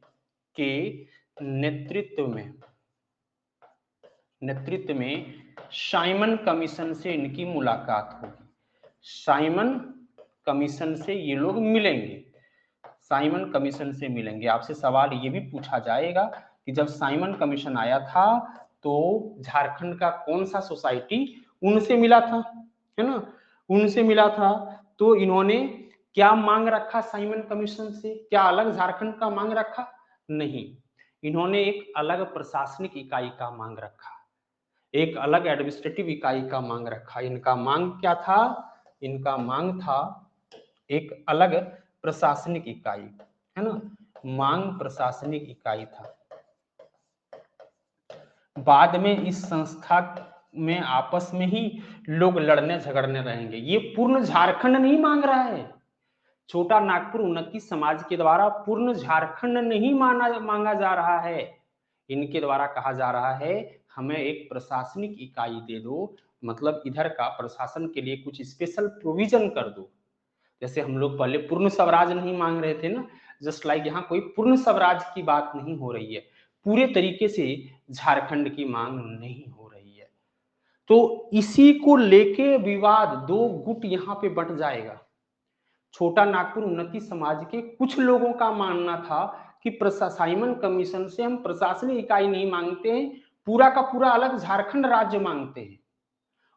नेतृत्व में साइमन कमीशन से इनकी मुलाकात होगी। साइमन कमीशन से ये लोग मिलेंगे, साइमन कमीशन से मिलेंगे। आपसे सवाल ये भी पूछा जाएगा कि जब साइमन कमीशन आया था तो झारखंड का कौन सा सोसाइटी उनसे मिला था, है ना, उनसे मिला था। तो इन्होंने क्या मांग रखा साइमन कमीशन से, क्या अलग झारखंड का मांग रखा, नहीं, इन्होंने एक अलग प्रशासनिक इकाई का मांग रखा, एक अलग एडमिनिस्ट्रेटिव इकाई का मांग रखा। इनका मांग क्या था, इनका मांग था एक अलग प्रशासनिक इकाई, है ना, मांग प्रशासनिक इकाई था। बाद में इस संस्था में आपस में ही लोग लड़ने झगड़ने रहेंगे। ये पूर्ण झारखंड नहीं मांग रहा है, छोटा नागपुर उन्नति समाज के द्वारा पूर्ण झारखंड नहीं मांगा जा रहा है। इनके द्वारा कहा जा रहा है हमें एक प्रशासनिक इकाई दे दो, मतलब इधर का प्रशासन के लिए कुछ स्पेशल प्रोविजन कर दो। जैसे हम लोग पहले पूर्ण स्वराज नहीं मांग रहे थे ना, जस्ट लाइक यहाँ कोई पूर्ण स्वराज की बात नहीं हो रही है, पूरे तरीके से झारखंड की मांग नहीं हो रही है। तो इसी को लेके विवाद, दो गुट यहाँ पे बंट जाएगा। छोटा नागपुर उन्नति समाज के कुछ लोगों का मानना था कि साइमन कमीशन से हम प्रशासनिक इकाई नहीं मांगते हैं, पूरा का पूरा अलग झारखंड राज्य मांगते हैं।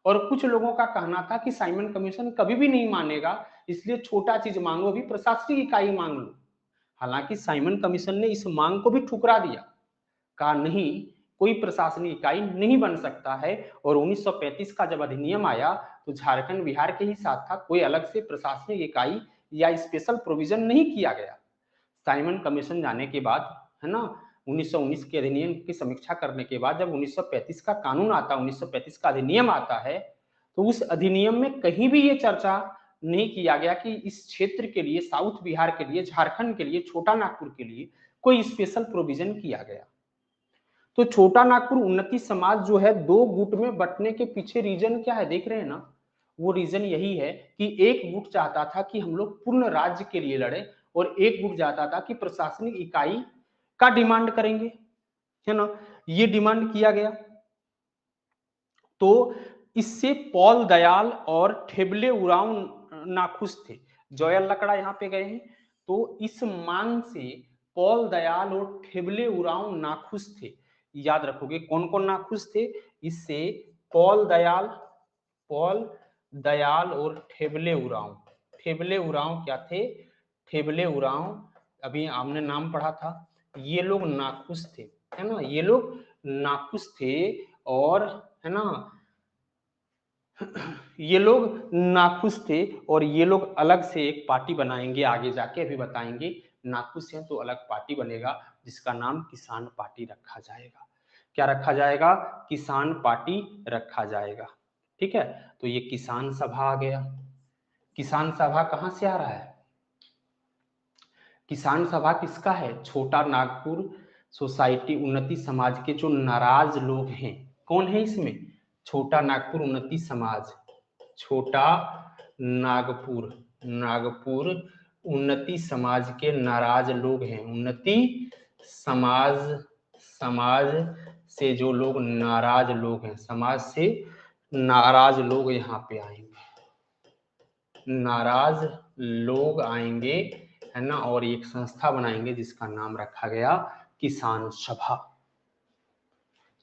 और कुछ लोगों का कहना था कि साइमन कमीशन कभी भी नहीं मानेगा, इसलिए छोटा चीज मांगो, भी प्रशासनिक इकाई मांग लो। हालांकि साइमन कमीशन ने इस मांग को भी ठुकरा दिया, कहा नहीं, कोई प्रशासनिक इकाई नहीं बन सकता है। और 1935 का जब अधिनियम आया तो झारखंड बिहार के ही साथ था, कोई अलग से प्रशासनिक इकाई या स्पेशल प्रोविजन नहीं किया गया। साइमन कमीशन जाने के बाद, है ना, 1919 के अधिनियम की समीक्षा करने के बाद जब 1935 का कानून आता, 1935 का अधिनियम आता है, तो उस अधिनियम में कहीं भी ये चर्चा नहीं किया गया कि इस क्षेत्र के लिए, साउथ बिहार के लिए, झारखंड के लिए, छोटा नागपुर के लिए कोई स्पेशल प्रोविजन किया गया। तो छोटा नागपुर उन्नति समाज जो है दो गुट में बंटने के पीछे रीजन क्या है, देख रहे हैं ना, वो रीजन यही है कि एक गुट चाहता था कि हम लोग पूर्ण राज्य के लिए लड़े और एक गुट चाहता था कि प्रशासनिक इकाई का डिमांड करेंगे, है ना, ये डिमांड किया गया। तो इससे पॉल दयाल और ठेबले उरांव नाखुश थे। जोयल लकड़ा यहाँ पे गए हैं, तो इस मांग से पॉल दयाल और ठेबले उरांव नाखुश थे। याद रखोगे कौन कौन नाखुश थे इससे? पॉल दयाल और ठेबले उरांव। ठेबले उरांव क्या थे? ठेबले उरांव अभी हमने नाम पढ़ा था। ये लोग नाखुश थे, है ना, ये लोग नाखुश थे। और है ना, ये लोग नाखुश थे और ये लोग अलग से एक पार्टी बनाएंगे, आगे जाके अभी बताएंगे। नाखुश हैं तो अलग पार्टी बनेगा जिसका नाम किसान पार्टी रखा जाएगा। क्या रखा जाएगा? किसान पार्टी रखा जाएगा। ठीक है, तो ये किसान सभा आ गया। किसान सभा कहां से आ रहा है? किसान सभा किसका है? छोटा नागपुर सोसाइटी उन्नति समाज के जो नाराज लोग हैं, कौन है इसमें? छोटा नागपुर उन्नति समाज। छोटा नागपुर उन्नति समाज के नाराज लोग हैं। उन्नति समाज से जो लोग नाराज लोग हैं, समाज से नाराज लोग यहाँ पे आएंगे। नाराज लोग आएंगे, है ना, और एक संस्था बनाएंगे जिसका नाम रखा गया किसान सभा।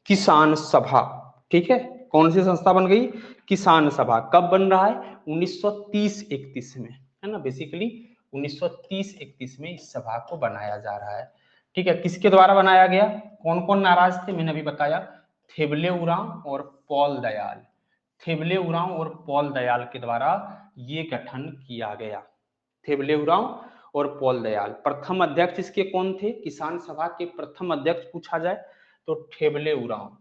किसान सभा, ठीक है। कौन सी संस्था बन गई? किसान सभा। कब बन रहा है? 1930-31 में, है ना। बेसिकली 1930-31 में इस सभा को बनाया जा रहा है। ठीक है, किसके द्वारा बनाया गया? कौन कौन नाराज थे मैंने अभी बताया, थेबले उरांव और पॉल दयाल। थेबले उरांव और पॉल दयाल के द्वारा ये गठन किया गया। थेबले उरांव और पॉल दयाल। प्रथम अध्यक्ष इसके कौन थे? किसान सभा के प्रथम अध्यक्ष पूछा जाए तो ठेबले उरांव।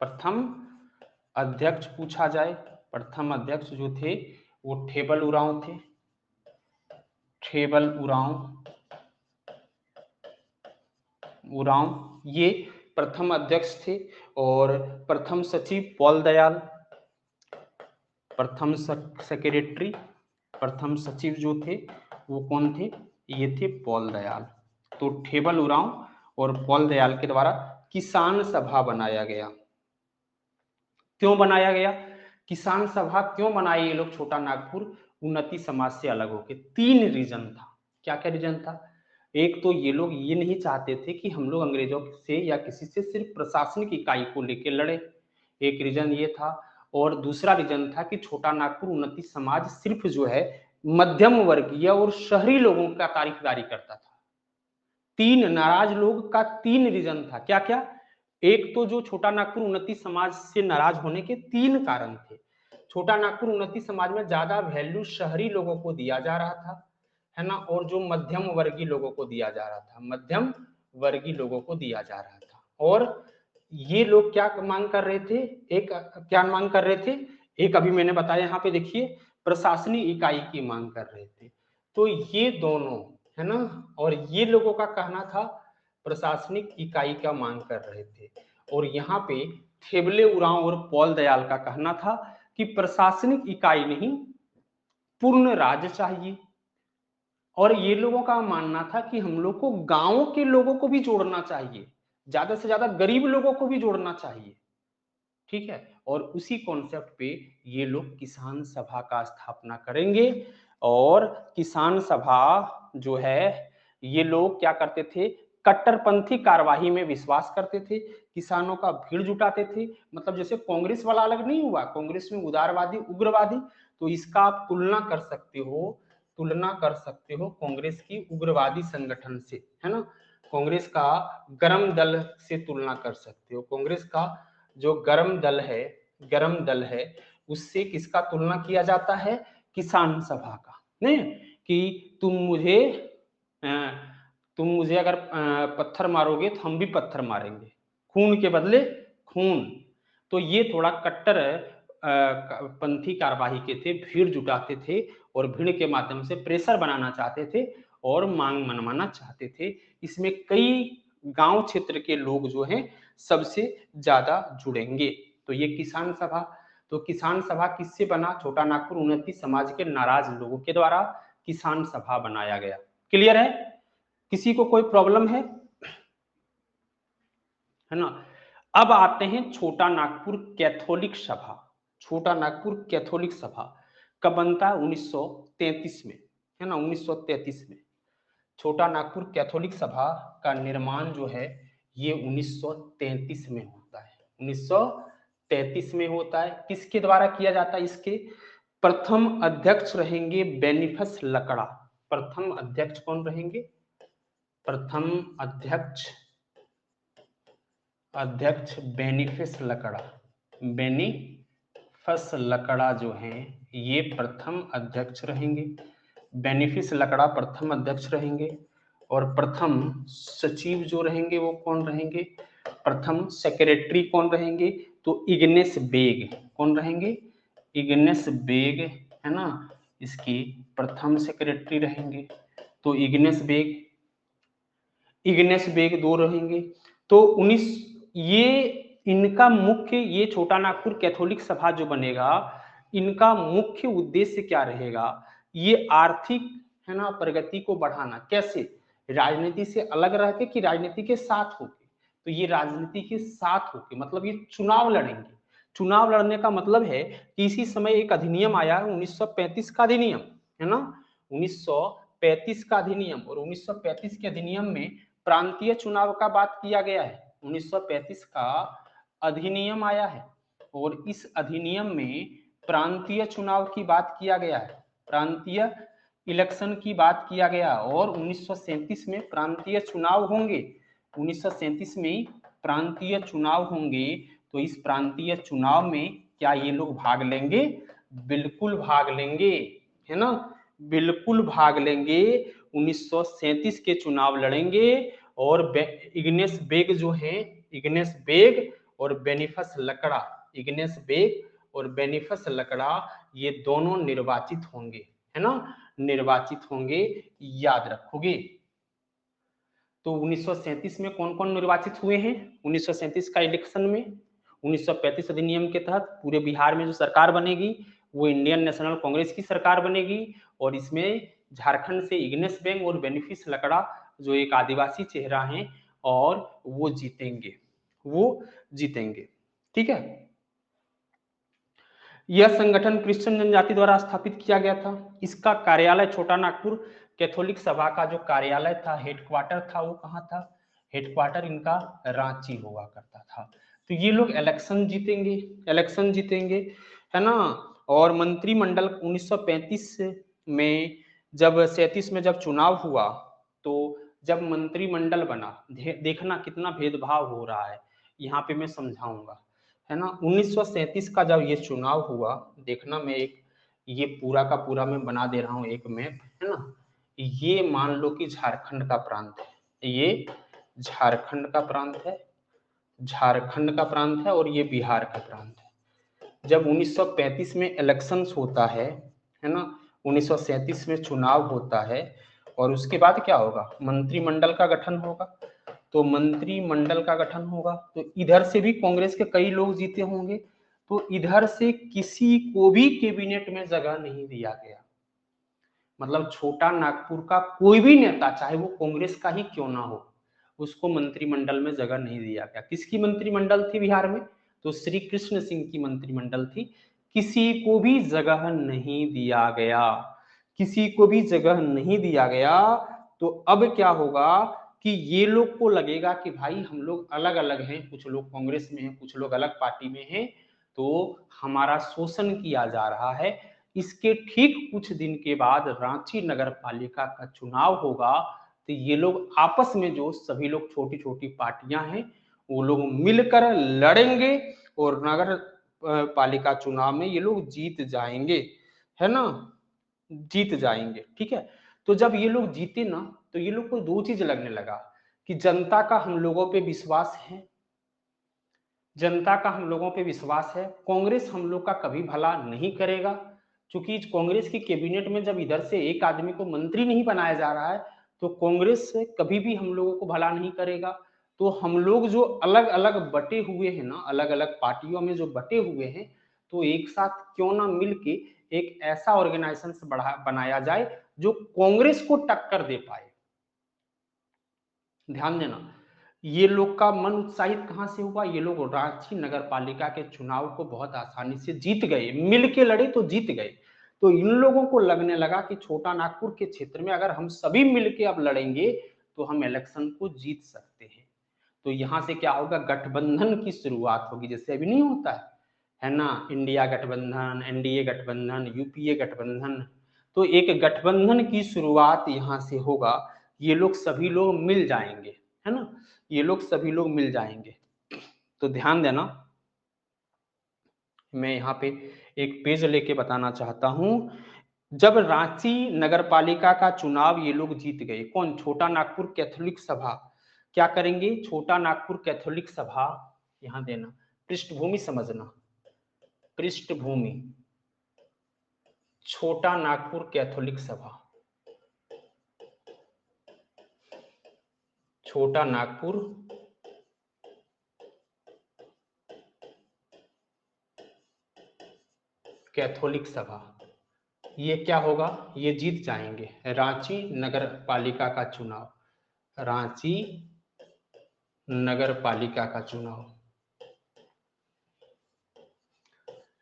प्रथम अध्यक्ष पूछा जाए, प्रथम अध्यक्ष जो थे वो ठेबल उरांव थे। ठेबल उरांव ये प्रथम अध्यक्ष थे। और प्रथम सचिव पॉल दयाल। प्रथम सेक्रेटरी, प्रथम सचिव जो थे वो कौन थे? ये थे पॉल दयाल। तो ठेबल उरांव और पॉल दयाल के द्वारा किसान सभा बनाया गया। क्यों बनाया गया? किसान सभा क्यों बनाई ये लोग छोटा नागपुर उन्नति समाज से अलग होकर? 3 रीजन था। क्या क्या रीजन था? एक तो ये लोग ये नहीं चाहते थे कि हम लोग अंग्रेजों से या किसी से सिर्फ प्रशासनिक इकाई को लेकर लड़े, एक रीजन ये था। और दूसरा रीजन था कि छोटा नागपुर उन्नति समाज सिर्फ जो है मध्यम वर्गीय और शहरी लोगों का तारीखदारी करता था। 3 नाराज लोग का 3 रीजन था। क्या क्या? एक तो जो छोटा नागपुर उन्नति समाज से नाराज होने के 3 कारण थे। छोटा नागपुर उन्नति समाज में ज्यादा वैल्यू शहरी लोगों को दिया जा रहा था, है ना, और जो मध्यम वर्गीय लोगों को दिया जा रहा था, मध्यम वर्गीय लोगों को दिया जा रहा था। और ये लोग क्या मांग कर रहे थे? एक क्या मांग कर रहे थे? एक अभी मैंने बताया, यहाँ पे देखिए, प्रशासनिक इकाई की मांग कर रहे थे। तो ये दोनों, है ना, और ये लोगों का कहना था प्रशासनिक इकाई का मांग कर रहे थे। और यहाँ पे थेबले उरांव और पॉल दयाल का कहना था कि प्रशासनिक इकाई नहीं, पूर्ण राज्य चाहिए। और ये लोगों का मानना था कि हम लोग को गांवों के लोगों को भी जोड़ना चाहिए, ज्यादा से ज्यादा गरीब लोगों को भी जोड़ना चाहिए। ठीक है, और उसी कॉन्सेप्ट पे ये लोग किसान सभा का स्थापना करेंगे। और किसान सभा जो है, ये लोग क्या करते थे? कट्टरपंथी कार्यवाही में विश्वास करते थे, किसानों का भीड़ जुटाते थे। मतलब जैसे कांग्रेस वाला अलग नहीं हुआ, कांग्रेस में उदारवादी उग्रवादी, तो इसका आप तुलना कर सकते हो कांग्रेस की उग्रवादी संगठन से, है ना। कांग्रेस का गरम दल से तुलना कर सकते हो। कांग्रेस का जो गरम दल है उससे किसका तुलना किया जाता है? किसान सभा का। नहीं कि तुम मुझे अगर पत्थर मारोगे तो हम भी पत्थर मारेंगे, खून के बदले खून। तो ये थोड़ा कट्टर पंथी कार्यवाही के थे, भीड़ जुटाते थे और भीड़ के माध्यम से प्रेशर बनाना चाहते थे और मांग मनवाना चाहते थे। इसमें कई गांव क्षेत्र के लोग जो हैं सबसे ज्यादा जुड़ेंगे। तो ये किसान सभा, तो किसान सभा किससे बना? छोटा नागपुर उन्नति समाज के नाराज लोगों के द्वारा किसान सभा बनाया गया। क्लियर है? किसी को कोई प्रॉब्लम है ना? अब आते हैं छोटा नागपुर कैथोलिक सभा। छोटा नागपुर कैथोलिक सभा कब बनता है? 1933 में, है ना, 1933 में। छोटा नागपुर कैथोलिक सभा का निर्माण जो है ये 1933 में होता है। 1933 में होता है। किसके द्वारा किया जाता है? इसके प्रथम अध्यक्ष रहेंगे बेनिफस लकड़ा। प्रथम अध्यक्ष कौन रहेंगे? प्रथम अध्यक्ष बेनिफिस लकड़ा। बेनिफस लकड़ा जो हैं ये प्रथम अध्यक्ष रहेंगे। बेनिफिस लकड़ा प्रथम अध्यक्ष रहेंगे और प्रथम सचिव जो रहेंगे वो कौन रहेंगे? प्रथम सेक्रेटरी कौन रहेंगे? तो इग्नेस बेग। कौन रहेंगे? इग्नेस बेग, है ना, इसकी प्रथम सेक्रेटरी रहेंगे। तो इग्नेस बेग दो रहेंगे। तो 19 ये इनका मुख्य, ये छोटा नागपुर कैथोलिक सभा जो बनेगा, इनका मुख्य उद्देश्य क्या रहेगा? ये आर्थिक, है ना, प्रगति को बढ़ाना। कैसे? राजनीति से अलग रह के कि राजनीति के साथ होके? तो ये राजनीति के साथ होके, मतलब ये चुनाव लड़ेंगे। चुनाव लड़ने का मतलब है कि इसी समय एक अधिनियम आया है 1935 का अधिनियम, है ना, 1935 का अधिनियम। और 1935 के अधिनियम में प्रांतीय चुनाव का बात किया गया है। 1935 का अधिनियम आया है और इस अधिनियम में प्रांतीय चुनाव की बात किया गया है। प्रांतीय इलेक्शन की बात किया गया और 1937 में प्रांतीय चुनाव होंगे। 1937 में प्रांतीय चुनाव होंगे। तो इस प्रांतीय चुनाव में क्या ये लोग भाग लेंगे? बिल्कुल भाग लेंगे, है ना, बिल्कुल भाग लेंगे। 1937 के चुनाव लड़ेंगे और इग्नेस बेग जो है, इग्नेस बेग और बेनिफस लकड़ा, इग्नेस बेग और बेनिफस लकड़ा ये दोनों निर्वाचित होंगे, है ना, निर्वाचित होंगे, याद रखोगे। तो 1937 में कौन कौन निर्वाचित हुए हैं? 1937 का इलेक्शन में 1935 अधिनियम के तहत पूरे बिहार में जो सरकार बनेगी वो इंडियन नेशनल कांग्रेस की सरकार बनेगी और इसमें झारखंड से इग्नेस बेंग और बेनिफिस लकड़ा जो एक आदिवासी चेहरा हैं और वो जीतेंगे, वो जीतेंगे। ठीक है। यह संगठन क्रिश्चियन जनजाति द्वारा स्थापित किया गया था। इसका कार्यालय छोटा नागपुर कैथोलिक सभा का जो कार्यालय था, हेडक्वार्टर था, वो कहाँ था? हेडक्वार्टर इनका रांची हुआ करता था। तो ये लोग इलेक्शन जीतेंगे, इलेक्शन जीतेंगे, है ना। और मंत्रिमंडल 1935 में जब 37 में जब चुनाव हुआ तो जब मंत्रिमंडल बना, देखना कितना भेदभाव हो रहा है, यहाँ पे मैं समझाऊंगा, है ना। 1937 का जब ये चुनाव हुआ, देखना मैं एक ये पूरा का पूरा मैं बना दे रहा हूँ एक मैप, है ना। ये मान लो कि झारखंड का प्रांत है, ये झारखंड का प्रांत है, झारखंड का प्रांत है और ये बिहार का प्रांत है। जब 1935 में इलेक्शंस होता है ना, 1937 में चुनाव होता है और उसके बाद क्या होगा? मंत्रिमंडल का गठन होगा। तो मंत्रिमंडल का गठन होगा तो इधर से भी कांग्रेस के कई लोग जीते होंगे, तो इधर से किसी को भी कैबिनेट में जगह नहीं दिया गया। मतलब छोटा नागपुर का कोई भी नेता, चाहे वो कांग्रेस का ही क्यों ना हो, उसको मंत्रिमंडल में जगह नहीं दिया गया। किसकी मंत्रिमंडल थी बिहार में? तो श्री कृष्ण सिंह की मंत्रिमंडल थी। किसी को भी जगह नहीं दिया गया, किसी को भी जगह नहीं दिया गया। तो अब क्या होगा कि ये लोग को लगेगा कि भाई हम लोग अलग अलग हैं, कुछ लोग कांग्रेस में हैं, कुछ लोग अलग पार्टी में हैं, तो हमारा शोषण किया जा रहा है। इसके ठीक कुछ दिन के बाद रांची नगर पालिका का चुनाव होगा। तो ये लोग आपस में, जो सभी लोग छोटी छोटी पार्टियां हैं, वो लोग मिलकर लड़ेंगे और नगर पालिका चुनाव में ये लोग जीत जाएंगे, है ना, जीत जाएंगे। ठीक है। तो जब ये लोग जीते ना, तो ये लोग को दो चीज लगने लगा कि जनता का हम लोगों पे विश्वास है, जनता का हम लोगों पे विश्वास है, कांग्रेस हम लोग का कभी भला नहीं करेगा। क्योंकि कांग्रेस की कैबिनेट में जब इधर से एक आदमी को मंत्री नहीं बनाया जा रहा है, तो कांग्रेस से कभी भी हम लोगों को भला नहीं करेगा। तो हम लोग जो अलग अलग बटे हुए हैं ना, अलग अलग पार्टियों में जो बटे हुए हैं, तो एक साथ क्यों ना मिलके एक ऐसा ऑर्गेनाइजेशन बनाया जाए जो कांग्रेस को टक्कर दे पाए। ध्यान देना, ये लोग का मन उत्साहित कहां से हुआ, ये लोग रांची नगर पालिका के चुनाव को बहुत आसानी से जीत गए, मिलके लड़े तो जीत गए। तो इन लोगों को लगने लगा कि छोटा नागपुर के क्षेत्र में अगर हम सभी मिलके अब लड़ेंगे तो हम इलेक्शन को जीत सकते हैं। तो यहां से क्या होगा, गठबंधन की शुरुआत होगी, जैसे अभी नहीं होता है ना, इंडिया गठबंधन, एनडीए गठबंधन, यूपीए गठबंधन। तो एक गठबंधन की शुरुआत यहां से होगा। ये लोग सभी लोग मिल जाएंगे, है ना, ये लोग सभी लोग मिल जाएंगे। तो ध्यान देना, मैं यहाँ पे एक पेज लेके बताना चाहता हूं। जब रांची नगर पालिका का चुनाव ये लोग जीत गए, कौन, छोटा नागपुर कैथोलिक सभा क्या करेंगे, छोटा नागपुर कैथोलिक सभा, यहां देना, पृष्ठभूमि समझना, पृष्ठभूमि, छोटा नागपुर कैथोलिक सभा, छोटा नागपुर कैथोलिक सभा, ये क्या होगा, ये जीत जाएंगे रांची नगर पालिका का चुनाव, रांची नगर पालिका का चुनाव।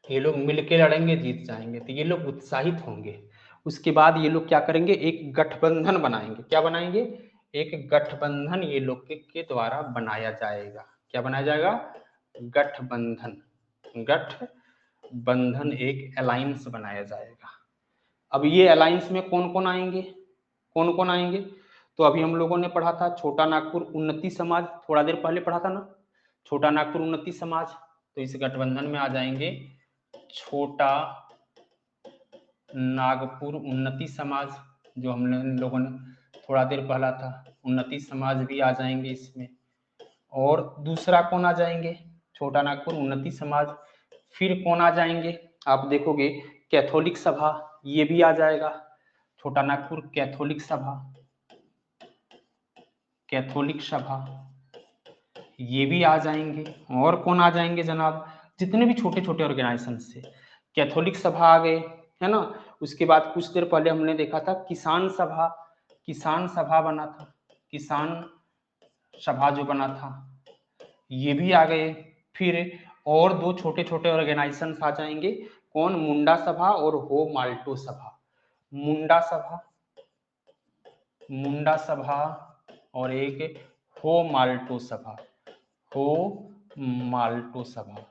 ये लोग मिलके लड़ेंगे, जीत जाएंगे, तो ये लोग उत्साहित होंगे। उसके बाद ये लोग क्या करेंगे, एक गठबंधन बनाएंगे, क्या बनाएंगे, एक गठबंधन ये लोग के द्वारा बनाया जाएगा। क्या बनाया जाएगा, गठबंधन, गठबंधन, एक अलायंस बनाया जाएगा। अब ये अलायंस में कौन कौन आएंगे, कौन कौन आएंगे, तो अभी हम लोगों ने पढ़ा था छोटा नागपुर उन्नति समाज, थोड़ा देर पहले पढ़ा था ना, छोटा नागपुर उन्नति समाज, तो इस गठबंधन में आ जाएंगे छोटा नागपुर उन्नति समाज, जो हम लोगों ने थोड़ा देर पहला था, उन्नति समाज भी आ जाएंगे इसमें। और दूसरा कौन आ जाएंगे, छोटा नागपुर उन्नति समाज, फिर कौन आ जाएंगे, आप देखोगे कैथोलिक सभा, ये भी आ जाएगा, छोटा नागपुर कैथोलिक सभा, कैथोलिक सभा, ये भी आ जाएंगे। और कौन आ जाएंगे जनाब, जितने भी छोटे छोटे ऑर्गेनाइजेशन से, कैथोलिक सभा आ गए, है ना। उसके बाद कुछ देर पहले हमने देखा था किसान सभा, किसान सभा बना था, किसान सभा जो बना था, ये भी आ गए। फिर और दो छोटे छोटे ऑर्गेनाइजेशन आ जाएंगे, कौन, मुंडा सभा और हो माल्टो सभा, मुंडा सभा, मुंडा सभा, और एक हो माल्टो सभा, हो माल्टो सभा,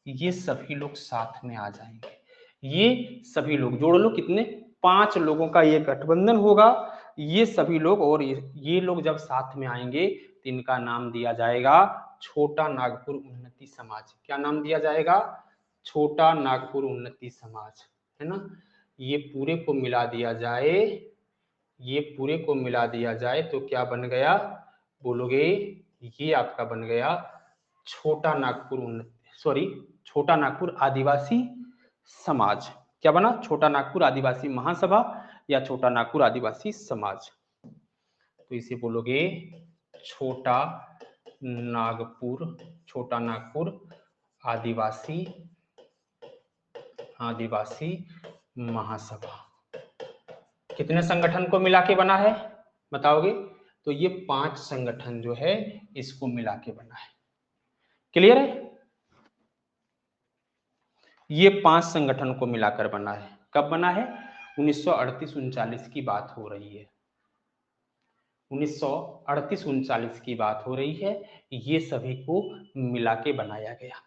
ये सभी लोग साथ में आ जाएंगे। ये सभी लोग जोड़ लो, कितने, 5 लोगों का ये गठबंधन होगा। ये सभी लोग और ये लोग जब साथ में आएंगे तो इनका नाम दिया जाएगा छोटा नागपुर उन्नति समाज। क्या नाम दिया जाएगा, छोटा नागपुर उन्नति समाज, है ना। ये पूरे को मिला दिया जाए, ये पूरे को मिला दिया जाए तो क्या बन गया, बोलोगे, ये आपका बन गया छोटा नागपुर उन्नति, सॉरी, छोटा नागपुर आदिवासी समाज। क्या बना, छोटा नागपुर आदिवासी महासभा या छोटा नागपुर आदिवासी समाज। तो इसे बोलोगे छोटा नागपुर, छोटा नागपुर आदिवासी, आदिवासी महासभा। कितने संगठन को मिला के बना है बताओगे, तो ये 5 संगठन जो है इसको मिला के बना है। क्लियर है, ये 5 संगठन को मिलाकर बना है। कब बना है, 1938-39 की बात हो रही है, 1938-39 की बात हो रही है, ये सभी को मिला के बनाया गया।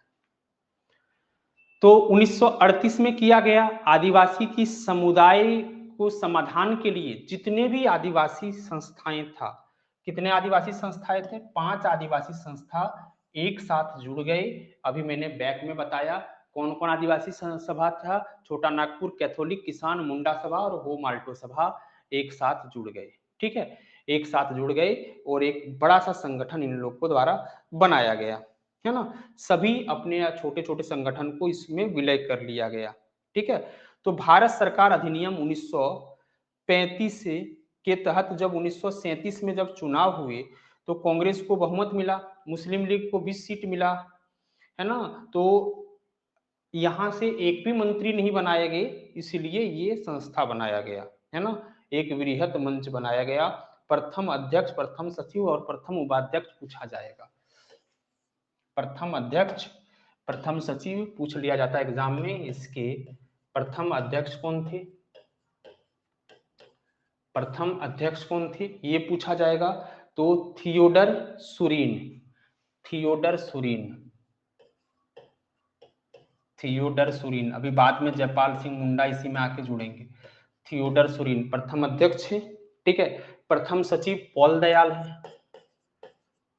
तो 1938 में किया गया, आदिवासी की समुदाय को समाधान के लिए जितने भी आदिवासी संस्थाएं था, कितने आदिवासी संस्थाएं थे, 5 आदिवासी संस्था एक साथ जुड़ गए। अभी मैंने बैक में बताया कौन कौन आदिवासी सभा था, छोटा नागपुर कैथोलिक, किसान, मुंडा सभा और हो माल्टो सभा एक साथ जुड़ गए। ठीक है, एक साथ जुड़ गए और एक बड़ा सा संगठन इन लोग को द्वारा बनाया गया, है ना। सभी अपने छोटे छोटे संगठन को इसमें विलय कर लिया गया। ठीक है, तो भारत सरकार अधिनियम 1935 से के तहत जब 1937 में जब चुनाव हुए तो कांग्रेस को बहुमत मिला, मुस्लिम लीग को 20 सीट मिला, है ना। तो यहां से एक भी मंत्री नहीं बनाए गए, इसलिए ये संस्था बनाया गया, है ना, एक वृहत मंच बनाया गया प्रथम अध्यक्ष, प्रथम सचिव और प्रथम उपाध्यक्ष पूछा जाएगा। प्रथम अध्यक्ष, प्रथम सचिव पूछ लिया जाता है एग्जाम में। इसके प्रथम अध्यक्ष कौन थे, प्रथम अध्यक्ष कौन थे ये पूछा जाएगा। तो Theodore Surin, Theodore Surin, Theodore Surin. अभी बाद में जयपाल सिंह मुंडा इसी में आके जुड़ेंगे। थियोडर सुरीन प्रथम अध्यक्ष है, ठीक है। प्रथम सचिव पॉल दयाल है,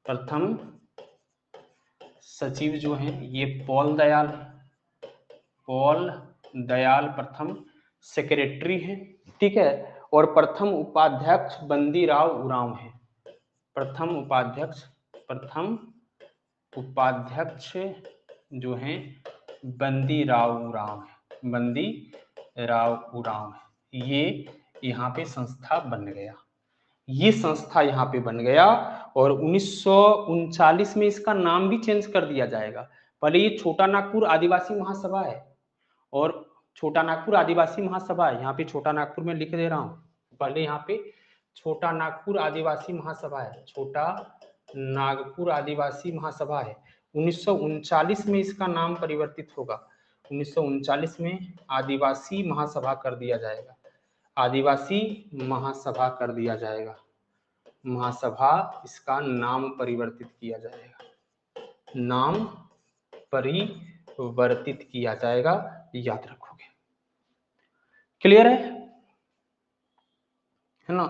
प्रथम सचिव जो है ये पॉल दयाल है, पॉल दयाल प्रथम सेक्रेटरी है, ठीक है। और प्रथम उपाध्यक्ष बंदीराव उरांव है, प्रथम उपाध्यक्ष, प्रथम उपाध्यक्ष जो है बंदीराव उरांव है, बंदीराव उरांव है। ये यहाँ पे संस्था बन गया, ये संस्था यहाँ पे बन गया। और 1939 में इसका नाम भी चेंज कर दिया जाएगा। पहले ये छोटा नागपुर आदिवासी महासभा है, और छोटा नागपुर आदिवासी महासभा है, यहाँ पे छोटा नागपुर में लिख दे रहा हूँ। पहले यहाँ पे छोटा नागपुर आदिवासी महासभा है, छोटा नागपुर आदिवासी महासभा है। 1939 में इसका नाम परिवर्तित होगा, 1939 में आदिवासी महासभा कर दिया जाएगा, आदिवासी महासभा कर दिया जाएगा, महासभा इसका नाम परिवर्तित किया जाएगा, नाम परिवर्तित किया जाएगा, याद रखोगे। क्लियर है ना।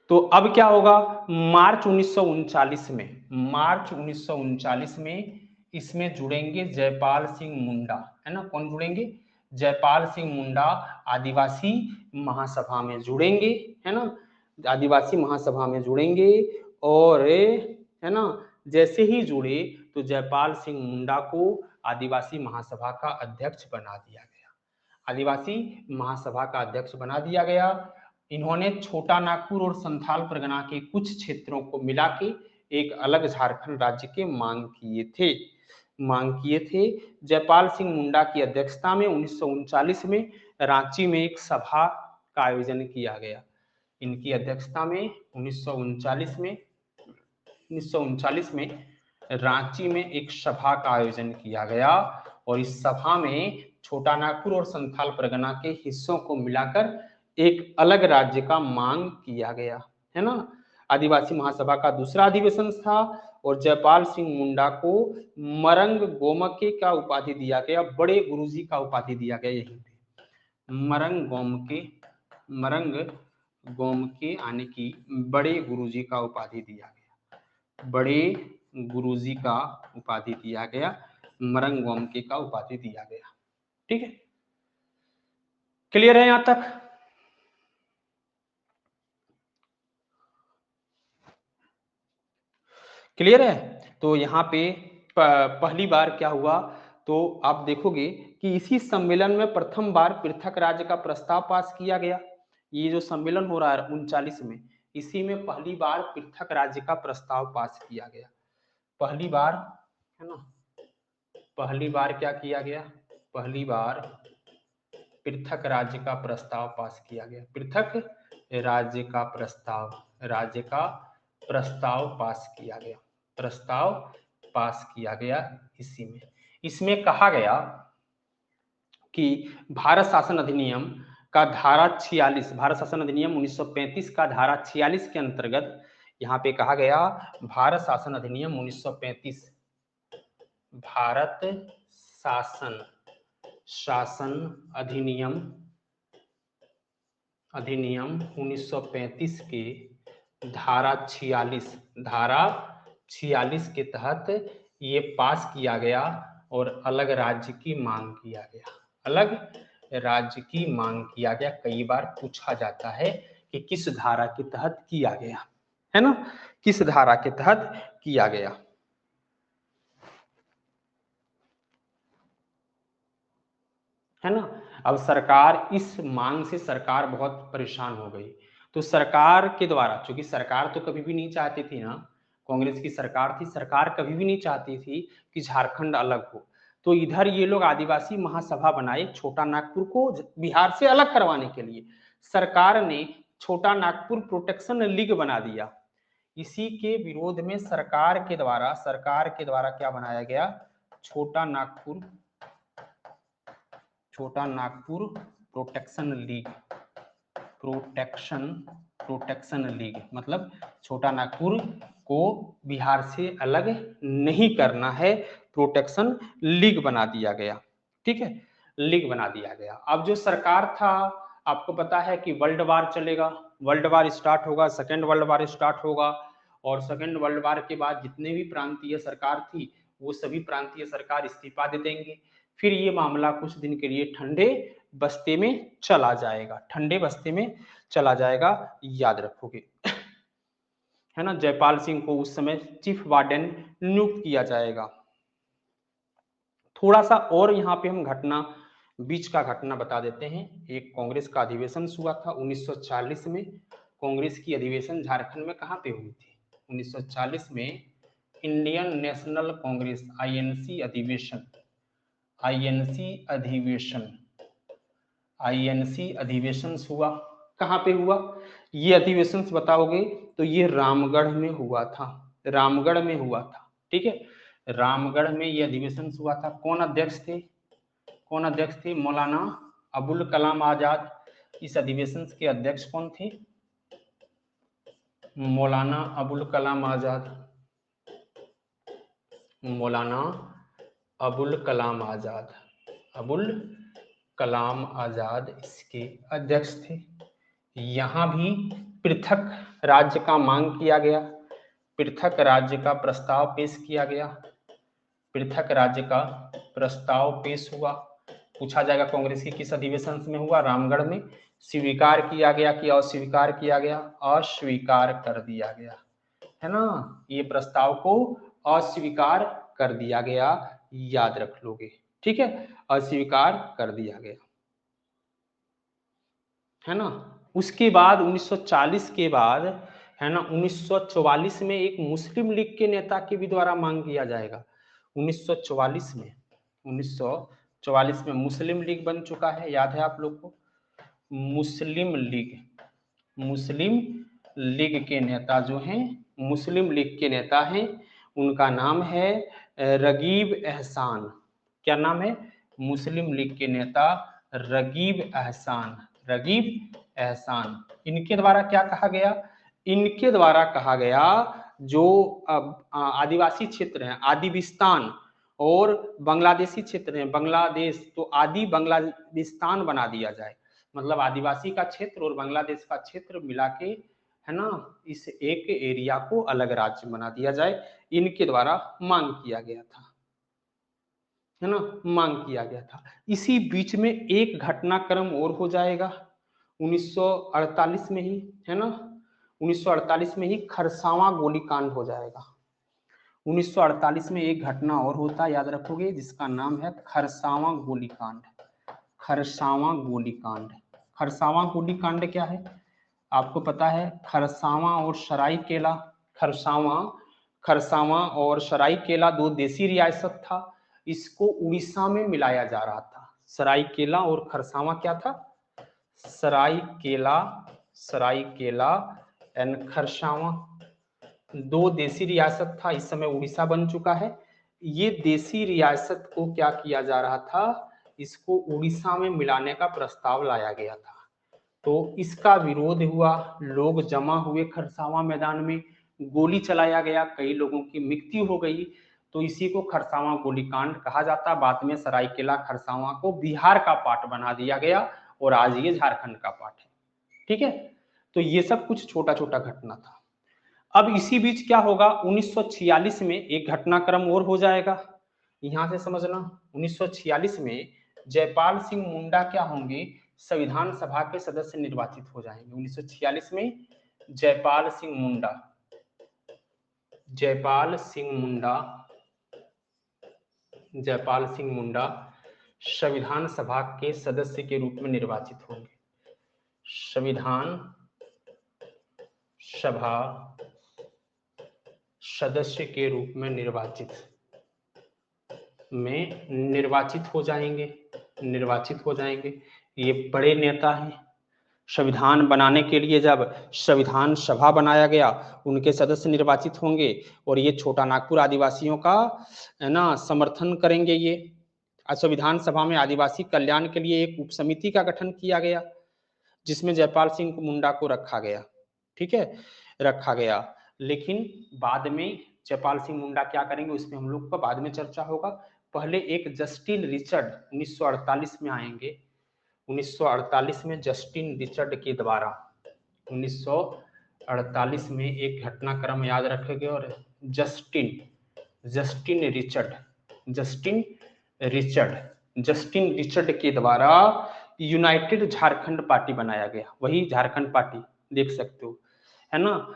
तो अब क्या होगा, मार्च 1939 में, मार्च 1939 में इसमें जुड़ेंगे जयपाल सिंह मुंडा, है ना। कौन जुड़ेंगे, जयपाल सिंह मुंडा आदिवासी महासभा में जुड़ेंगे, है ना, आदिवासी महासभा में जुड़ेंगे। और है ना, जैसे ही जुड़े तो जयपाल सिंह मुंडा को आदिवासी महासभा का अध्यक्ष बना दिया गया, आदिवासी महासभा का अध्यक्ष बना दिया गया। इन्होंने छोटा नागपुर और संथाल परगना के कुछ क्षेत्रों को मिला के एक अलग झारखंड राज्य के मांग किए थे। जयपाल सिंह मुंडा की अध्यक्षता में 1939 में रांची में एक सभा का आयोजन किया गया। इनकी अध्यक्षता में 1939 में रांची में एक सभा का आयोजन किया गया। और इस सभा में छोटा नागपुर और संथाल परगना के हिस्सों को मिलाकर एक अलग राज्य का मांग किया गया, है ना। आदिवासी महासभा का दूसरा अधिवेशन था और जयपाल सिंह मुंडा को मरंग गोमके का उपाधि दिया गया, बड़े गुरुजी का उपाधि दिया गया। यही थे मरंग गोमके आने की बड़े गुरुजी का उपाधि दिया गया, बड़े गुरुजी का उपाधि दिया गया, मरंग गोमके का उपाधि दिया गया। ठीक है, क्लियर है यहां तक। क्लियर है। तो यहाँ पे पहली बार क्या हुआ, तो आप देखोगे कि इसी सम्मेलन में प्रथम बार पृथक राज्य का प्रस्ताव पास किया गया। ये जो सम्मेलन हो रहा है 39 में, इसी में पहली बार पृथक राज्य का प्रस्ताव पास किया गया। पहली बार, है ना, पहली बार क्या किया गया, पहली बार पृथक राज्य का प्रस्ताव पास किया गया, पृथक राज्य का प्रस्ताव पास किया गया, प्रस्ताव पास किया गया। इसी में, इसमें कहा गया कि भारत शासन अधिनियम का धारा 46, भारत शासन अधिनियम 1935 का धारा 46 के अंतर्गत यहाँ पे कहा गया, भारत शासन अधिनियम 1935, भारत शासन अधिनियम 1935 के धारा 46 के तहत ये पास किया गया और अलग राज्य की मांग किया गया, अलग राज्य की मांग किया गया। कई बार पूछा जाता है कि किस धारा के तहत किया गया, है ना, किस धारा के तहत किया गया। है ना। अब सरकार, इस मांग से सरकार बहुत परेशान हो गई। तो सरकार के द्वारा, चूंकि सरकार तो कभी भी नहीं चाहती थी ना, कांग्रेस की सरकार थी, सरकार कभी भी नहीं चाहती थी कि झारखंड अलग हो। तो इधर ये लोग आदिवासी महासभा बनाए छोटा नागपुर को बिहार से अलग करवाने के लिए। सरकार ने छोटा नागपुर प्रोटेक्शन लीग बना दिया। इसी के विरोध में सरकार के द्वारा क्या बनाया गया, छोटा Nagpur protection league. Protection league मतलब छोटा नागपुर को बिहार से अलग नहीं करना है, प्रोटेक्शन लीग बना दिया गया। ठीक है, लीग बना दिया गया। अब जो सरकार था, आपको पता है कि वर्ल्ड वार चलेगा, वर्ल्ड वार स्टार्ट होगा, सेकेंड वर्ल्ड वार स्टार्ट होगा, और सेकेंड वर्ल्ड वार के बाद जितने भी प्रांतीय सरकार थी वो सभी प्रांतीय सरकार इस्तीफा दे देंगे। फिर ये मामला कुछ दिन के लिए ठंडे बस्ते में चला जाएगा, ठंडे बस्ते में चला जाएगा, याद रखोगे, है ना। जयपाल सिंह को उस समय चीफ वार्डन नियुक्त किया जाएगा। थोड़ा सा और यहाँ पे हम बीच का घटना बता देते हैं। एक कांग्रेस का अधिवेशन हुआ था 1940 में। कांग्रेस की अधिवेशन झारखंड में कहाँ पे हुई थी? 1940 में इंडियन नेशनल कांग्रेस आईएनसी अधिवेशन हुआ। कहाँ पे हुआ ये अधिवेशन बताओगे तो ये रामगढ़ में हुआ था, रामगढ़ में हुआ था। ठीक है, रामगढ़ में ये अधिवेशन हुआ था। कौन अध्यक्ष थे? मौलाना अबुल कलाम आजाद। इस अधिवेशन के अध्यक्ष कौन थे? मौलाना अबुल कलाम आजाद। मौलाना अबुल कलाम आजाद इसके अध्यक्ष थे। यहाँ भी पृथक राज्य का मांग किया गया, पृथक राज्य का प्रस्ताव पेश किया गया, पृथक राज्य का प्रस्ताव पेश हुआ। पूछा जाएगा कांग्रेस की किस अधिवेशन में हुआ? रामगढ़ में। स्वीकार किया गया कि अस्वीकार किया गया? अस्वीकार कर दिया गया, है ना। ये प्रस्ताव को अस्वीकार कर दिया गया, याद रख लोगे। ठीक है, अस्वीकार कर दिया गया, है ना। उसके बाद 1940 के बाद, है ना, 1944 में एक मुस्लिम लीग के नेता के भी द्वारा मांग किया जाएगा। 1944 में मुस्लिम लीग बन चुका है, याद है आप लोग को। मुस्लिम लीग के नेता जो हैं, मुस्लिम लीग के नेता हैं, उनका नाम है रगीब एहसान। क्या नाम है? मुस्लिम लीग के नेता रगीब एहसान। इनके द्वारा क्या कहा गया? इनके द्वारा कहा गया जो आदिवासी क्षेत्र हैं, आदिविस्तान, और बांग्लादेशी क्षेत्र हैं, बांग्लादेश, तो आदि बांग्लादेस्तान बना दिया जाए। मतलब आदिवासी का क्षेत्र और बांग्लादेश का क्षेत्र मिला के, है ना, इस एक एरिया को अलग राज्य बना दिया जाए। इनके द्वारा मांग किया गया था, है ना, मांग किया गया था। इसी बीच में एक घटनाक्रम और हो जाएगा 1948 में ही, है ना। 1948 में ही खरसावां गोलीकांड हो जाएगा। 1948 में एक घटना और होता है, याद रखोगे, जिसका नाम है खरसावां गोलीकांड। खरसावां गोलीकांड क्या है आपको पता है? खरसावां और सरायकेला, खरसावां और सरायकेला दो देसी रियासत था। इसको उड़ीसा में मिलाया जा रहा था। सरायकेला और खरसावां क्या था? सरायकेला एंड खरसावां दो देसी रियासत था। इस समय उड़ीसा बन चुका है। ये देसी रियासत को क्या किया जा रहा था? इसको उड़ीसा में मिलाने का प्रस्ताव लाया गया था। तो इसका विरोध हुआ, लोग जमा हुए खरसावां मैदान में, गोली चलाया गया, कई लोगों की मृत्यु हो गई। तो इसी को खरसावां गोलीकांड कहा जाता। बाद में सरायकेला खरसावां को बिहार का पार्ट बना दिया गया और आज ये झारखंड का पार्ट है। ठीक है, तो ये सब कुछ छोटा छोटा घटना था। अब इसी बीच क्या होगा? 1946 में एक घटनाक्रम और हो जाएगा, यहां से समझना। 1946 में जयपाल सिंह मुंडा क्या होंगे? संविधान सभा के सदस्य निर्वाचित हो जाएंगे। 1946 में जयपाल सिंह मुंडा संविधान सभा के सदस्य के रूप में निर्वाचित होंगे। संविधान सभा सदस्य के रूप में निर्वाचित हो जाएंगे। ये बड़े नेता हैं, संविधान बनाने के लिए जब संविधान सभा बनाया गया, उनके सदस्य निर्वाचित होंगे और ये छोटा नागपुर आदिवासियों का है ना समर्थन करेंगे। ये संविधान सभा में आदिवासी कल्याण के लिए एक उप समिति का गठन किया गया, जिसमें जयपाल सिंह मुंडा को रखा गया। ठीक है, रखा गया। लेकिन बाद में जयपाल सिंह मुंडा क्या करेंगे उसमें हम लोग का बाद में चर्चा होगा। पहले एक जस्टिन रिचर्ड 1948 में आएंगे। 1948 में जस्टिन रिचर्ड के द्वारा 1948 में एक घटनाक्रम याद रखेंगे और जस्टिन रिचर्ड के द्वारा यूनाइटेड झारखंड पार्टी बनाया गया। वही झारखंड पार्टी देख सकते हो, है ना।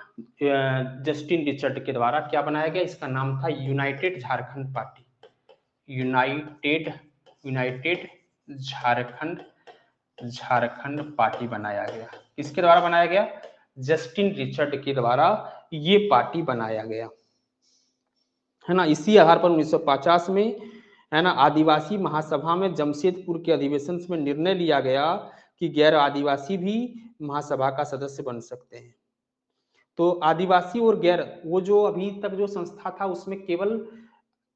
जस्टिन रिचर्ड के द्वारा क्या बनाया गया, इसका नाम था United Jharkhand party. United Jharkhand party बनाया गया। किसके द्वारा बनाया गया, जस्टिन रिचर्ड के द्वारा ये पार्टी बनाया गया, है ना। इसी आधार पर 1950 में, है ना, आदिवासी महासभा में जमशेदपुर के अधिवेशन में निर्णय लिया गया कि गैर आदिवासी भी महासभा का सदस्य बन सकते हैं। तो आदिवासी और गैर, वो जो अभी तक जो संस्था था उसमें केवल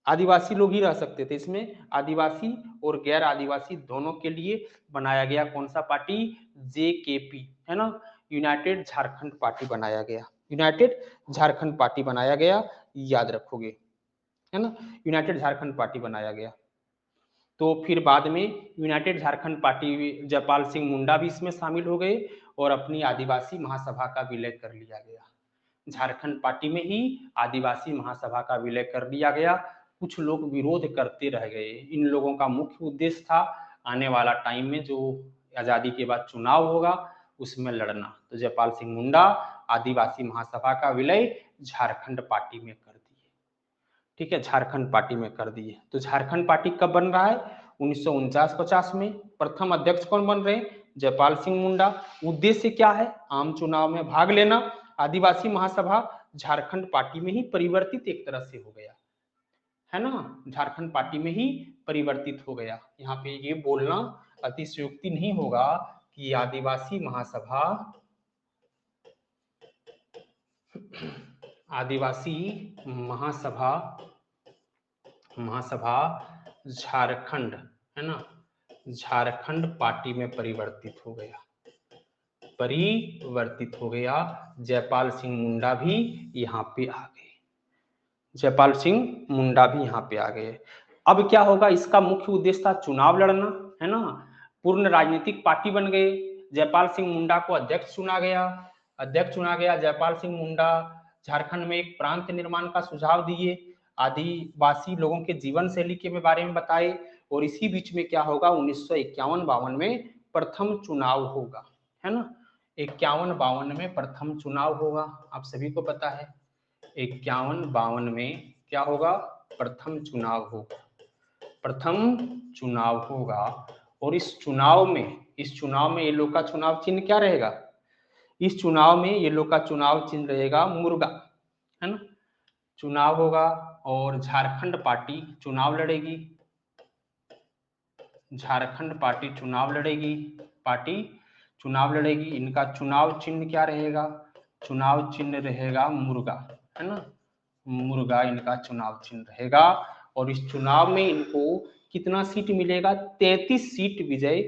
आदिवासी लोग ही रह सकते थे। इसमें आदिवासी और गैर आदिवासी दोनों के लिए बनाया गया कौन सा पार्टी, जेकेपी, है ना, यूनाइटेड झारखंड पार्टी बनाया गया। यूनाइटेड झारखंड पार्टी बनाया गया, याद रखोगे, है ना, यूनाइटेड झारखंड पार्टी बनाया गया। तो फिर बाद में यूनाइटेड झारखंड पार्टी, जयपाल सिंह मुंडा भी इसमें शामिल हो गए और अपनी आदिवासी महासभा का विलय कर लिया गया। झारखंड पार्टी में ही आदिवासी महासभा का विलय कर लिया गया। कुछ लोग विरोध करते रह गए। इन लोगों का मुख्य उद्देश्य था आने वाला टाइम में जो आजादी के बाद चुनाव होगा उसमें लड़ना। तो जयपाल सिंह मुंडा आदिवासी महासभा का विलय झारखंड पार्टी में कर दिए। ठीक है, झारखंड पार्टी में कर दिए। तो झारखंड पार्टी कब बन रहा है, 1949-50 में। प्रथम अध्यक्ष कौन बन रहे हैं, जयपाल सिंह मुंडा। उद्देश्य क्या है, आम चुनाव में भाग लेना। आदिवासी महासभा झारखंड पार्टी में ही परिवर्तित एक तरह से हो गया, है ना, झारखंड पार्टी में ही परिवर्तित हो गया। यहाँ पे ये बोलना अतिशयोक्ति नहीं होगा कि आदिवासी महासभा झारखंड, है ना, झारखंड पार्टी में परिवर्तित हो गया। जयपाल सिंह मुंडा भी यहाँ पे आ गए। जयपाल सिंह मुंडा भी यहाँ पे आ गए। अब क्या होगा, इसका मुख्य उद्देश्य था चुनाव लड़ना, है ना। पूर्ण राजनीतिक पार्टी बन गए। जयपाल सिंह मुंडा को अध्यक्ष चुना गया। जयपाल सिंह मुंडा झारखंड में एक प्रांत निर्माण का सुझाव दिए, आदिवासी लोगों के जीवन शैली के बारे में बताए। और इसी बीच में क्या होगा, 1951-52 में प्रथम चुनाव होगा, है ना। 51-52 में प्रथम चुनाव होगा, आप सभी को पता है। 51-52 में क्या होगा, प्रथम चुनाव होगा। और इस चुनाव में ये लोग का चुनाव चिन्ह क्या रहेगा, इस चुनाव में ये लोग का चुनाव चिन्ह रहेगा मुर्गा, है ना। चुनाव होगा और झारखंड पार्टी चुनाव लड़ेगी। इनका चुनाव चिन्ह क्या रहेगा, चुनाव चिन्ह रहेगा मुर्गा, है ना, मुर्गा इनका चुनाव चिन्ह रहेगा। और इस चुनाव में इनको कितना सीट मिलेगा, 33 सीट विजय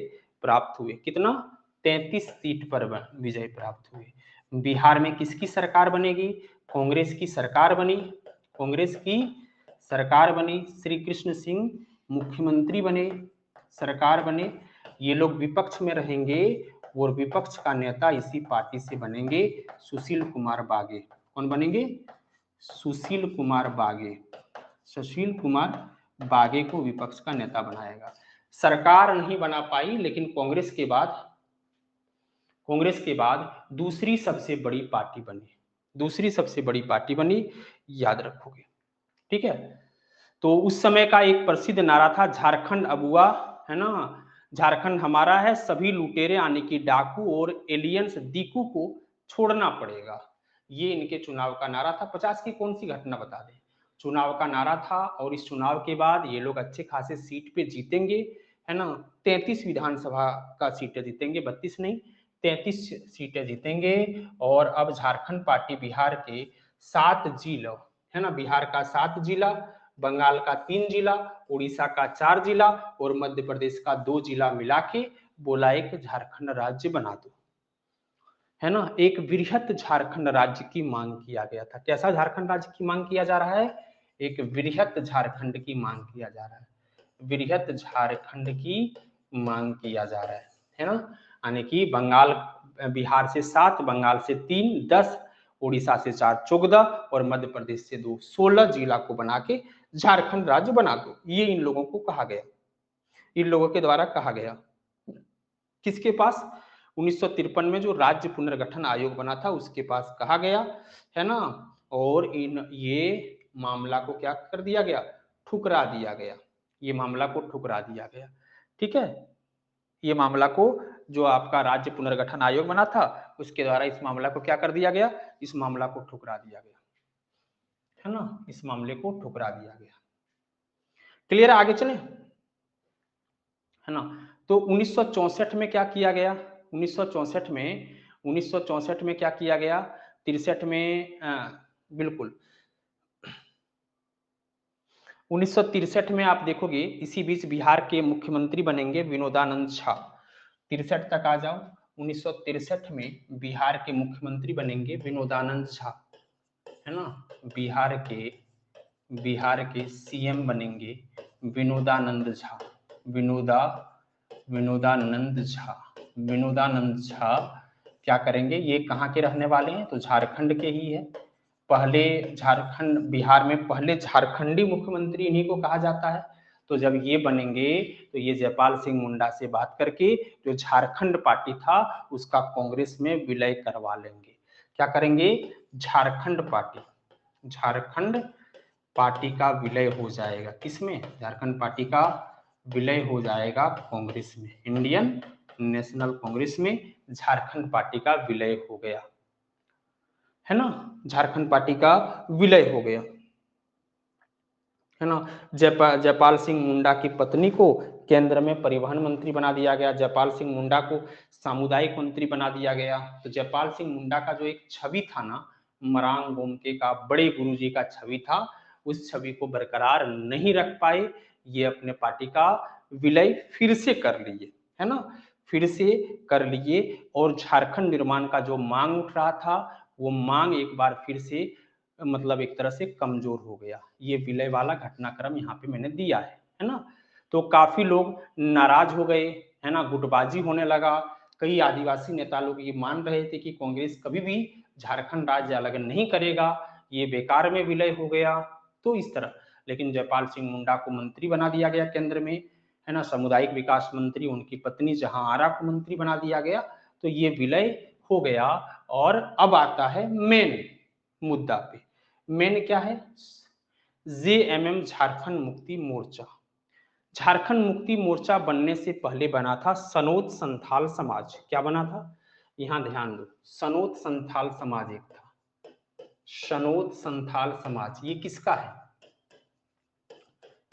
प्राप्त हुए। कितना, 33 सीट पर विजय प्राप्त हुए। बिहार में किसकी सरकार बनेगी, कांग्रेस की सरकार बनी। श्री कृष्ण सिंह मुख्यमंत्री बने, सरकार बने। ये लोग विपक्ष में रहेंगे और विपक्ष का नेता इसी पार्टी से बनेंगे, सुशील कुमार बागे। कौन बनेंगे, सुशील कुमार बागे को विपक्ष का नेता बनाएगा। सरकार नहीं बना पाई, लेकिन कांग्रेस के बाद दूसरी सबसे बड़ी पार्टी बनी, याद रखोगे। ठीक है, तो उस समय का एक प्रसिद्ध नारा था, झारखंड अबुआ, है ना, झारखंड हमारा है, सभी लुटेरे आने की डाकू और एलियंस दीकू को छोड़ना पड़ेगा। ये इनके चुनाव का नारा था। 50 की कौन सी घटना बता दें, चुनाव का नारा था। और इस चुनाव के बाद ये लोग अच्छे खासे सीट पे जीतेंगे, है ना। 33 विधानसभा का सीटें जीतेंगे, 32 नहीं, 33 सीटें जीतेंगे। और अब झारखंड पार्टी बिहार के 7 जिलों, है ना, बिहार का 7 जिला, बंगाल का 3 जिला, उड़ीसा का 4 जिला और मध्य प्रदेश का 2 जिला मिला के बोला एक झारखंड राज्य बना दो, है ना। एक वृहत झारखंड राज्य की मांग किया गया था। कैसा झारखंड राज्य की मांग किया जा रहा है? एक वृहत झारखंड की मांग किया जा रहा है, वृहत झारखंड की मांग किया जा रहा है ना। यानी कि बंगाल, बिहार से 7, बंगाल से 3, 10, उड़ीसा से 4, 14 और मध्य प्रदेश से 2, 16 जिला को बना के झारखंड राज्य बना दो। ये इन लोगों को कहा गया, इन लोगों के द्वारा कहा गया। किसके पास? 1953 में जो राज्य पुनर्गठन आयोग बना था उसके पास कहा गया, है ना। और ये मामला को क्या कर दिया गया? ठुकरा दिया गया। ये मामला को ठुकरा दिया गया, ठीक है। ये मामला को, जो आपका राज्य पुनर्गठन आयोग बना था उसके द्वारा इस मामला को क्या कर दिया गया? इस मामला को ठुकरा दिया गया, है ना। इस मामले को ठुकरा दिया गया। क्लियर है? आगे चले, है ना। तो 1964 में क्या किया गया? 1964 में क्या किया गया? 63 में बिल्कुल 1963 में आप देखोगे, इसी बीच बिहार के मुख्यमंत्री बनेंगे विनोदानंद झा। 63 तक आ जाओ। 1963 में बिहार के मुख्यमंत्री बनेंगे विनोदानंद झा, है ना। बिहार के सीएम बनेंगे विनोदानंद झा। विनोदानंद झा क्या करेंगे? ये कहाँ के रहने वाले हैं? तो झारखंड के ही है। पहले झारखंड, बिहार में पहले झारखंडी मुख्यमंत्री इन्हीं को कहा जाता है। तो जब ये बनेंगे तो ये जयपाल सिंह मुंडा से बात करके जो झारखंड पार्टी था उसका कांग्रेस में विलय करवा लेंगे। क्या करेंगे? झारखंड पार्टी का विलय हो जाएगा। किसमें? झारखंड पार्टी का विलय हो जाएगा कांग्रेस में, इंडियन नेशनल कांग्रेस में झारखंड पार्टी का विलय हो गया, है ना। झारखंड पार्टी का विलय हो गया, है ना। जयपाल सिंह मुंडा की पत्नी को केंद्र में परिवहन मंत्री बना दिया गया। जयपाल सिंह मुंडा को सामुदायिक मंत्री बना दिया गया। तो जयपाल सिंह मुंडा का जो एक छवि था ना, मरांग गोमके का बड़े गुरुजी का छवि था, उस छवि को बरकरार नहीं रख पाए। ये अपने पार्टी का विलय फिर से कर लिए, है ना, फिर से कर लिए। और झारखंड निर्माण का जो मांग उठ रहा था वो मांग एक बार फिर से मतलब एक तरह से कमजोर हो गया। ये विलय वाला घटनाक्रम यहाँ पे मैंने दिया है ना। तो काफी लोग नाराज हो गए, है ना, गुटबाजी होने लगा। कई आदिवासी नेता लोग ये मान रहे थे कि कांग्रेस कभी भी झारखंड राज्य अलग नहीं करेगा, ये बेकार में विलय हो गया। तो इस तरह, लेकिन जयपाल सिंह मुंडा को मंत्री बना दिया गया केंद्र में, है ना, सामुदायिक विकास मंत्री। उनकी पत्नी जहां आरा को मंत्री बना दिया गया। तो ये विलय हो गया। और अब आता है मेन मुद्दा पे। मेन क्या है? जेएमएम, झारखंड मुक्ति मोर्चा। झारखंड मुक्ति मोर्चा बनने से पहले बना था सनोत संथाल समाज। क्या बना था? यहां ध्यान दो, सनोत संथाल समाज एक था। सनोत संथाल समाज ये किसका है?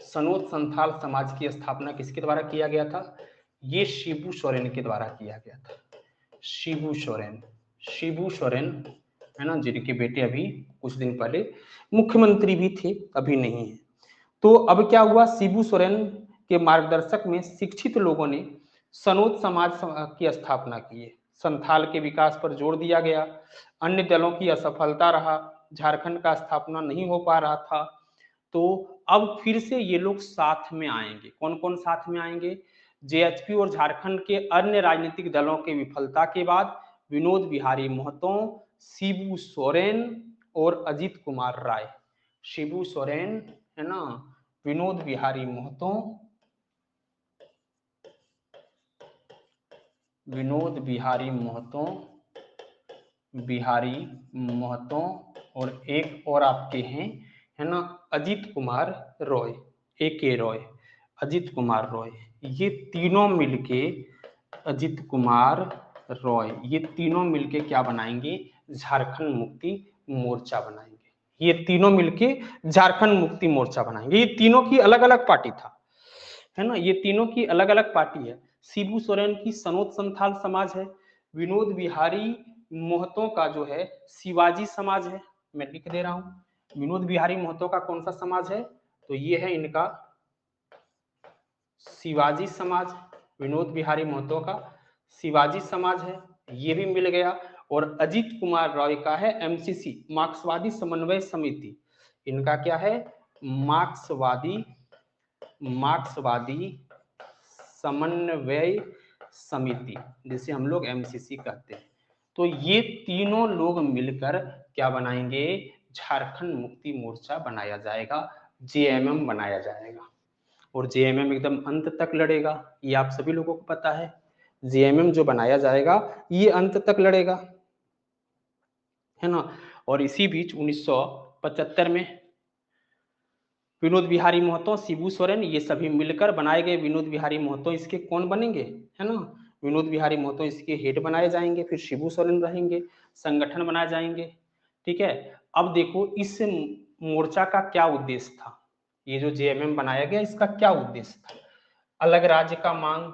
सनोत संथाल समाज की स्थापना किसके द्वारा किया गया था? ये शिबू सोरेन के द्वारा किया गया था। शिबू सोरेन, है ना, जिनके बेटे अभी कुछ दिन पहले मुख्यमंत्री भी थे, अभी नहीं है। तो अब क्या हुआ? शिबू सोरेन के मार्गदर्शक में शिक्षित लोगों ने सनोत समाज की स्थापना की है। संथाल के विकास पर जोर दिया गया। अन्य दलों की असफलता रहा, झारखंड का स्थापना नहीं हो पा रहा था। तो अब फिर से ये लोग साथ में आएंगे। कौन कौन साथ में आएंगे? जेएचपी और झारखंड के अन्य राजनीतिक दलों के विफलता के बाद विनोद बिहारी महतो, शिबू सोरेन और अजित कुमार राय। शिबू सोरेन, है ना, विनोद बिहारी महतो, और एक और आपके हैं, है ना, अजित कुमार रॉय, A.K. रॉय, अजित कुमार रॉय। ये तीनों मिलके, अजित कुमार रॉय, ये तीनों मिलके क्या बनाएंगे? झारखंड मुक्ति मोर्चा बनाएंगे। ये तीनों मिलके झारखंड मुक्ति मोर्चा बनाएंगे। ये तीनों की अलग अलग पार्टी था, है ना, ये तीनों की अलग अलग पार्टी है। शिबू सोरेन की सनोत संथाल समाज है, विनोद बिहारी महतो का जो है शिवाजी समाज है, मैं लिख दे रहा हूं। विनोद बिहारी महतो का कौन सा समाज है, तो ये है इनका शिवाजी समाज। विनोद बिहारी महतो का शिवाजी समाज है, ये भी मिल गया। और अजीत कुमार रॉय का है एमसीसी, मार्क्सवादी समन्वय समिति। इनका क्या है, मार्क्सवादी समन्वय समिति, जिसे हम लोग एमसीसी कहते हैं। तो ये तीनों लोग मिलकर क्या बनाएंगे, झारखंड मुक्ति मोर्चा बनाया जाएगा, जेएमएम बनाया जाएगा। और जेएमएम एकदम अंत तक लड़ेगा, ये आप सभी लोगों को पता है। जेएमएम जो बनाया जाएगा ये अंत तक लड़ेगा, है ना। और इसी बीच 1975 में विनोद बिहारी महतो, शिबू सोरेन, ये सभी मिलकर बनाए गए विनोद बिहारी महतो इसके कौन बनेंगे, है ना। विनोद बिहारी महतो इसके हेड बनाए जाएंगे, फिर शिबू सोरेन रहेंगे, संगठन बनाए जाएंगे। ठीक है। अब देखो इस मोर्चा का क्या उद्देश्य था, ये जो जेएमएम बनाया गया इसका क्या उद्देश्य था। अलग राज्य का मांग,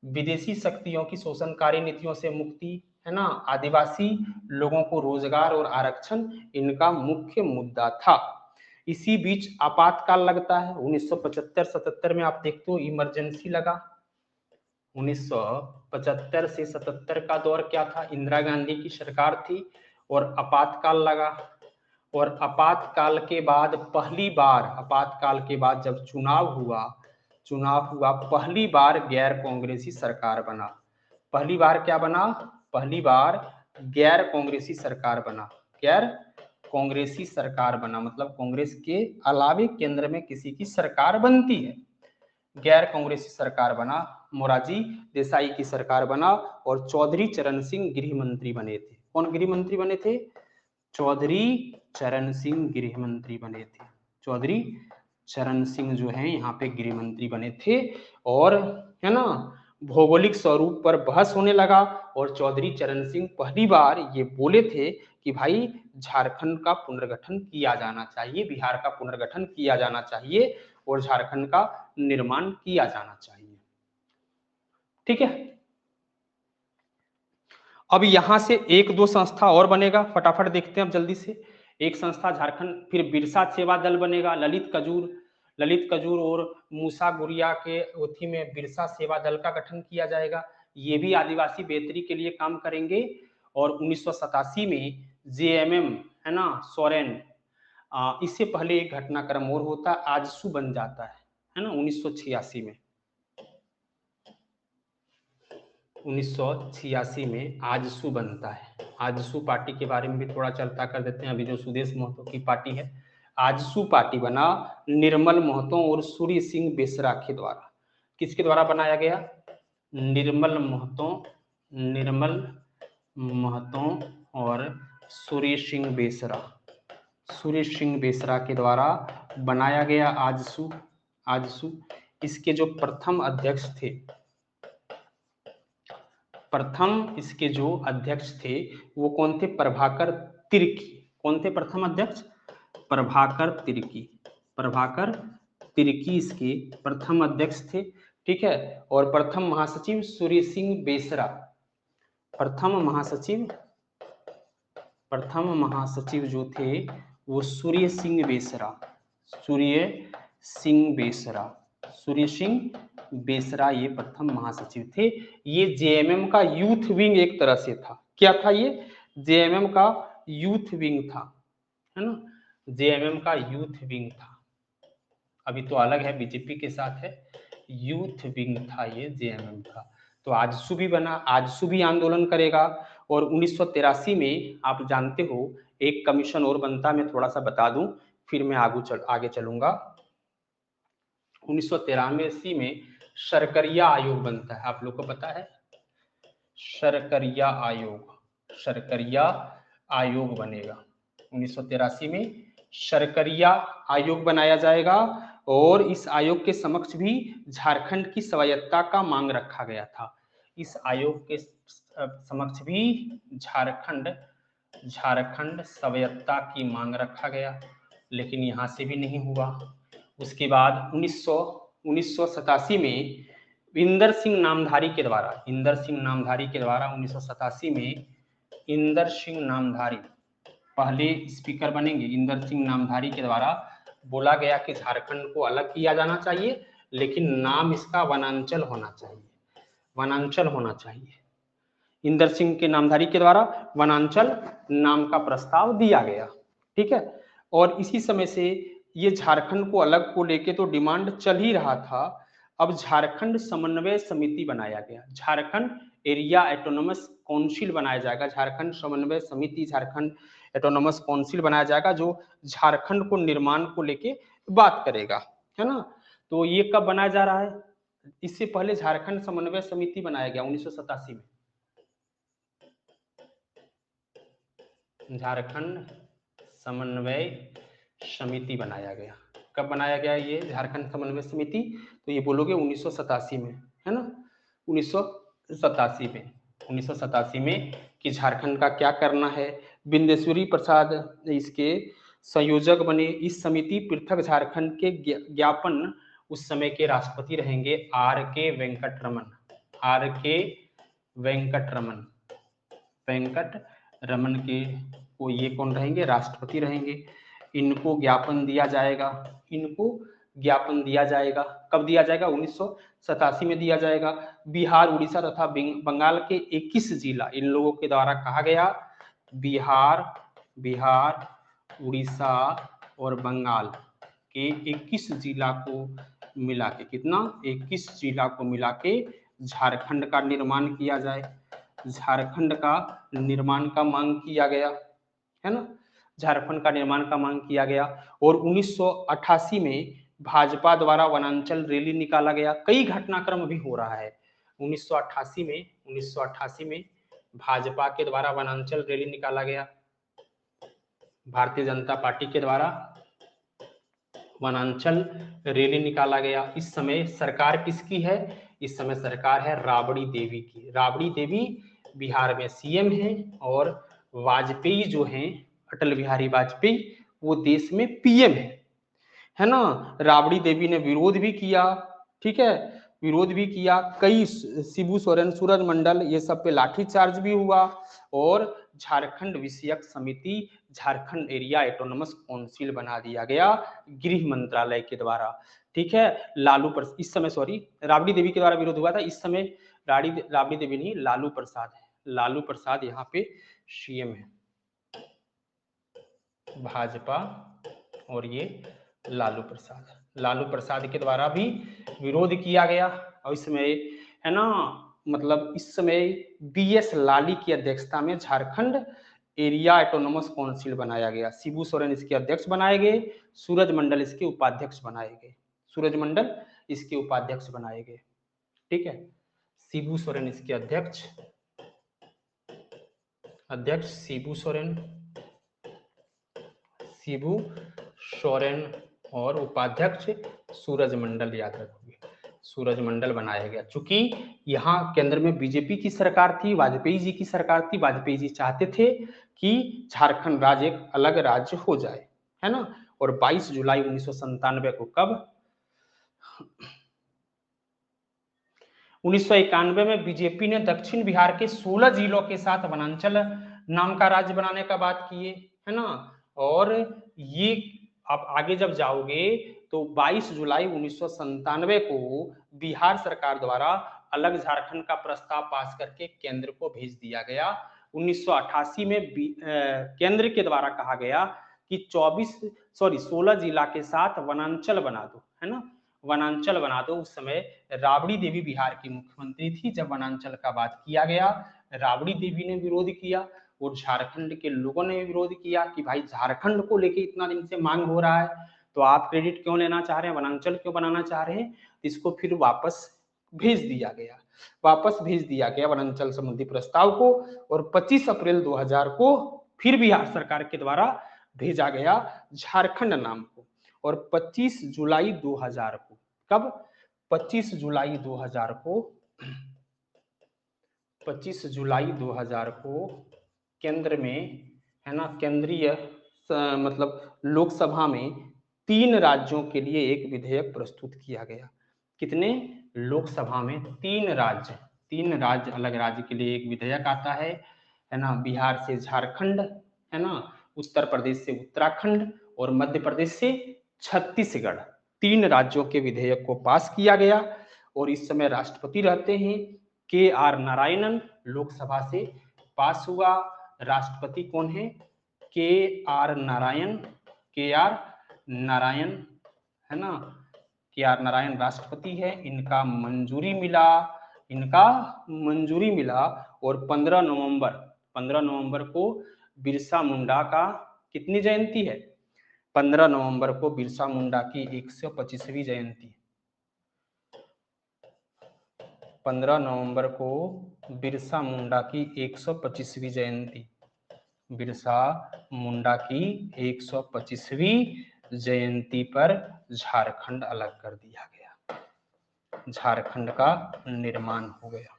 विदेशी शक्तियों की शोषणकारी नीतियों से मुक्ति, है ना, आदिवासी लोगों को रोजगार और आरक्षण इनका मुख्य मुद्दा था। इसी बीच आपातकाल लगता है 1975-77 में, आप देखते हो इमरजेंसी लगा। 1975 से 77 का दौर क्या था, इंदिरा गांधी की सरकार थी और आपातकाल लगा। और आपातकाल के बाद जब चुनाव हुआ पहली बार गैर कांग्रेसी सरकार बना। पहली बार क्या बना, पहली बार गैर कांग्रेसी सरकार बना। गैर कांग्रेसी सरकार बना मतलब कांग्रेस के अलावे केंद्र में किसी की सरकार बनती है, गैर कांग्रेसी सरकार बना। मोरारजी देसाई की सरकार बना और चौधरी चरण सिंह गृह मंत्री बने थे। कौन गृह मंत्री बने थे, चौधरी चरण सिंह गृह मंत्री बने थे। चौधरी चरण सिंह जो है यहाँ पे गृह मंत्री बने थे। और है ना, भौगोलिक स्वरूप पर बहस होने लगा और चौधरी चरण सिंह पहली बार ये बोले थे कि भाई झारखंड का पुनर्गठन किया जाना चाहिए, बिहार का पुनर्गठन किया जाना चाहिए और झारखंड का निर्माण किया जाना चाहिए। ठीक है। अब यहां से एक दो संस्था और बनेगा, फटाफट देखते हैं अब जल्दी से। एक संस्था झारखंड, फिर बिरसा सेवा दल बनेगा, ललित कजूर और मूसा गुरिया के उथी में बिरसा सेवा दल का गठन किया जाएगा। ये भी आदिवासी बेहतरी के लिए काम करेंगे। और 1987 में जेएमएम, है ना, सोरेन, इससे पहले एक घटनाक्रम और होता, आजसू बन जाता है ना, 1986 में। 1986 में आजसू बनता है। आजसू पार्टी के बारे में भी थोड़ा चर्चा कर देते हैं। अभी जो सुदेश महतो की पार्टी है, आजसू पार्टी बना निर्मल महतो और सूर्य सिंह बेसरा के द्वारा। किसके द्वारा बनाया गया, निर्मल महतो और सूर्य सिंह बेसरा के द्वारा बनाया गया आजसू। इसके जो प्रथम इसके जो अध्यक्ष थे वो कौन थे, प्रभाकर तिर्की। कौन थे प्रथम अध्यक्ष, प्रभाकर तिर्की इसके प्रथम अध्यक्ष थे। ठीक है। और प्रथम महासचिव सूर्य सिंह बेसरा। प्रथम महासचिव जो थे वो सूर्य सिंह बेसरा ये प्रथम महासचिव थे। ये जेएमएम का यूथ विंग एक तरह से था। क्या था ये, जेएमएम का यूथ विंग था, है ना, जेएमएम का यूथ विंग था। अभी तो अलग है, बीजेपी के साथ है, यूथ विंग था ये जेएमएम का। तो आजसू भी बना, आजसू भी आंदोलन करेगा। और 1983 में आप जानते हो एक कमीशन और बनता, मैं थोड़ा सा बता दूं फिर मैं आगे चलूंगा। 1983 में सरकरिया आयोग बनता है, आप लोग को पता है, सरकरिया आयोग बनेगा। 1983 में सरकरिया आयोग बनाया जाएगा और इस आयोग के समक्ष भी झारखंड की स्वायत्ता का मांग रखा गया था। इस आयोग के समक्ष भी झारखंड स्वायत्ता की मांग रखा गया, लेकिन यहां से भी नहीं हुआ। उसके बाद 1987 में इंदर सिंह नामधारी के द्वारा, इंदर सिंह नामधारी के द्वारा 1987 में इंदर सिंह नामधारी पहले स्पीकर बनेंगे। इंदर सिंह नामधारी के द्वारा बोला गया कि झारखंड को अलग किया जाना चाहिए, लेकिन नाम इसका वनांचल होना चाहिए, वनांचल होना चाहिए। इंदर सिंह के नामधारी के द्वारा वनांचल नाम का प्रस्ताव दिया गया, ठीक है। और इसी समय से ये झारखंड को अलग को लेके तो डिमांड चल ही रहा था। अब झारखंड समन्वय समिति बनाया गया, झारखंड एरिया ऑटोनोमस काउंसिल बनाया जाएगा, झारखंड समन्वय समिति, झारखंड ऑटोनोमस काउंसिल बनाया जाएगा, जो झारखंड को निर्माण को लेके बात करेगा, है ना। तो ये कब बनाया जा रहा है? इससे पहले झारखंड समन्वय समिति बनाया गया 1987 में। झारखंड समन्वय समिति बनाया गया, कब बनाया गया ये झारखंड समन्वय समिति? तो ये बोलोगे 1987 में, है ना, 1987 में, 1987 में कि झारखंड का क्या करना है। बिंदेश्वरी प्रसाद इसके संयोजक बने। इस समिति पृथक झारखंड के ज्ञापन उस समय के राष्ट्रपति रहेंगे आर के वेंकटरमन, आर के वेंकटरमन, वेंकटरमन के को ये कौन रहेंगे? राष्ट्रपति रहेंगे। इनको ज्ञापन दिया जाएगा, इनको ज्ञापन दिया जाएगा। कब दिया जाएगा? 1987 में दिया जाएगा। बिहार, उड़ीसा तथा बंगाल के 21 जिला इन लोगों के द्वारा कहा गया, बिहार, उड़ीसा और बंगाल के 21 जिला को मिला के, कितना? 21 जिला को मिला के झारखंड का निर्माण किया जाए, झारखंड का निर्माण का मांग किया गया, है ना, झारखंड का निर्माण का मांग किया गया। और 1988 में भाजपा द्वारा वनांचल रैली निकाला गया। कई घटनाक्रम अभी हो रहा है। 1988 में भाजपा के द्वारा वनांचल रैली निकाला गया, भारतीय जनता पार्टी के द्वारा वनांचल रैली निकाला गया। इस समय सरकार किसकी है? इस समय सरकार है राबड़ी देवी की। राबड़ी देवी बिहार में सीएम है और वाजपेयी जो हैं, अटल बिहारी वाजपेयी, वो देश में पीएम है ना। राबड़ी देवी ने विरोध भी किया, ठीक है, विरोध भी किया। कई शिबू सोरेन, सूरज मंडल, ये सब पे लाठीचार्ज भी हुआ। और झारखंड विषयक समिति, झारखंड एरिया ऑटोनोमस काउंसिल बना दिया गया गृह मंत्रालय के द्वारा, ठीक है। इस समय, सॉरी, राबड़ी देवी के द्वारा विरोध हुआ था। इस समय राबड़ी देवी नहीं, लालू प्रसाद है, लालू प्रसाद यहाँ पे सीएम है, भाजपा, और ये लालू प्रसाद के द्वारा भी विरोध किया गया। और इस समय, है ना, मतलब इस समय बीएस लाली की अध्यक्षता में झारखंड एरिया ऑटोनोमस काउंसिल बनाया गया। शिबू सोरेन इसके अध्यक्ष बनाए गए, सूरज मंडल इसके उपाध्यक्ष बनाए गए, सूरज मंडल इसके उपाध्यक्ष बनाए गए, ठीक है। शिबू सोरेन इसके अध्यक्ष शिबू सोरेन और उपाध्यक्ष सूरज मंडल, याद रखोगे, सूरज मंडल बनाया गया। चूंकि यहाँ केंद्र में बीजेपी की सरकार थी, वाजपेयी जी की सरकार थी, वाजपेयी जी चाहते थे कि झारखंड राज्य एक अलग राज्य हो जाए, है ना। और 22 जुलाई 1997 को, कब? 1991 में बीजेपी ने दक्षिण बिहार के 16 जिलों के साथ वनांचल नाम का राज्य बनाने का बात किए, है ना। और ये आप आगे जब जाओगे तो 22 जुलाई 1997 को बिहार सरकार द्वारा अलग झारखंड का प्रस्ताव पास करके केंद्र को भेज दिया गया। 1988 में केंद्र के द्वारा कहा गया कि 16 जिला के साथ वनांचल बना दो, है ना, वनांचल बना दो। उस समय राबड़ी देवी बिहार की मुख्यमंत्री थी। जब वनांचल का बात किया गया, राबड़ी देवी ने विरोध किया और झारखंड के लोगों ने विरोध किया कि भाई झारखंड को लेके इतना दिन से मांग हो रहा है, तो आप क्रेडिट क्यों लेना चाह रहे हैं, वनांचल क्यों बनाना चाह रहे हैं? इसको फिर वापस भेज दिया गया वनांचल संबंधी प्रस्ताव को। और 25 अप्रैल 2000 को फिर बिहार सरकार के द्वारा भेजा गया झारखंड नाम को। और 25 जुलाई 2000 को, कब? 25 जुलाई 2000 को, 25 जुलाई 2000 को केंद्र में, है ना, केंद्रीय मतलब लोकसभा में 3 राज्यों के लिए एक विधेयक प्रस्तुत किया गया। कितने लोकसभा में? 3 राज्य अलग राज्य के लिए एक विधेयक आता है ना? बिहार से झारखंड, है ना, उत्तर प्रदेश से उत्तराखंड और मध्य प्रदेश से छत्तीसगढ़। 3 राज्यों के विधेयक को पास किया गया और इस समय राष्ट्रपति रहते हैं KR नारायणन। लोकसभा से पास हुआ, राष्ट्रपति कौन है? KR नारायण, KR नारायण, है ना? KR नारायण राष्ट्रपति है। इनका मंजूरी मिला और 15 नवंबर को बिरसा मुंडा का कितनी जयंती है? 15 नवंबर को बिरसा मुंडा की 125वीं जयंती। 15 नवंबर को बिरसा मुंडा की 125वीं जयंती। बिरसा मुंडा की 125वीं जयंती पर झारखंड अलग कर दिया गया, झारखंड का निर्माण हो गया।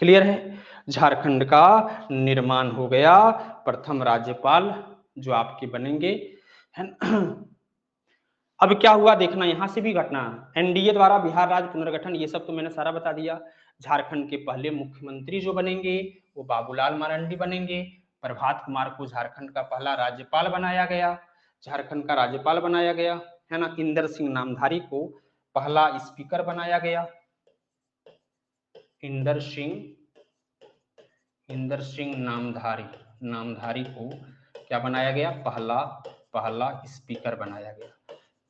क्लियर है? झारखंड का निर्माण हो गया। प्रथम राज्यपाल जो आपके बनेंगे, है ना? अब क्या हुआ देखना, यहां से भी घटना, एनडीए द्वारा बिहार राज्य पुनर्गठन, ये सब तो मैंने सारा बता दिया। झारखंड के पहले मुख्यमंत्री जो बनेंगे वो बाबूलाल मरांडी बनेंगे। प्रभात कुमार को झारखंड का पहला राज्यपाल बनाया गया, झारखंड का राज्यपाल बनाया गया, है ना? इंदर सिंह नामधारी को पहला स्पीकर बनाया गया। इंदर सिंह नामधारी को क्या बनाया गया? पहला स्पीकर बनाया गया,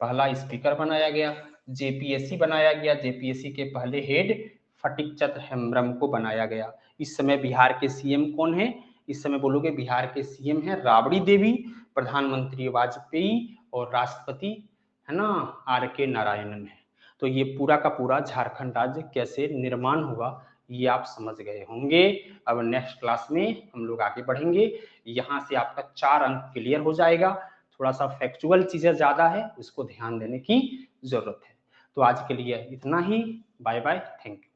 पहला स्पीकर बनाया गया। जेपीएससी बनाया गया, जेपीएससी के पहले हेड फटिक चंद्र हेम्ब्रम को बनाया गया। इस समय बिहार के सीएम कौन है? इस समय बोलोगे बिहार के सीएम है राबड़ी देवी, प्रधानमंत्री वाजपेयी और राष्ट्रपति, है ना, RK नारायणन है। तो ये पूरा का पूरा झारखंड राज्य कैसे निर्माण हुआ ये आप समझ गए होंगे। अब नेक्स्ट क्लास में हम लोग आगे बढ़ेंगे, यहाँ से आपका 4 अंक क्लियर हो जाएगा। थोड़ा सा फैक्चुअल चीजें ज्यादा है, उसको ध्यान देने की जरूरत है। तो आज के लिए इतना ही, बाय बाय, थैंक यू।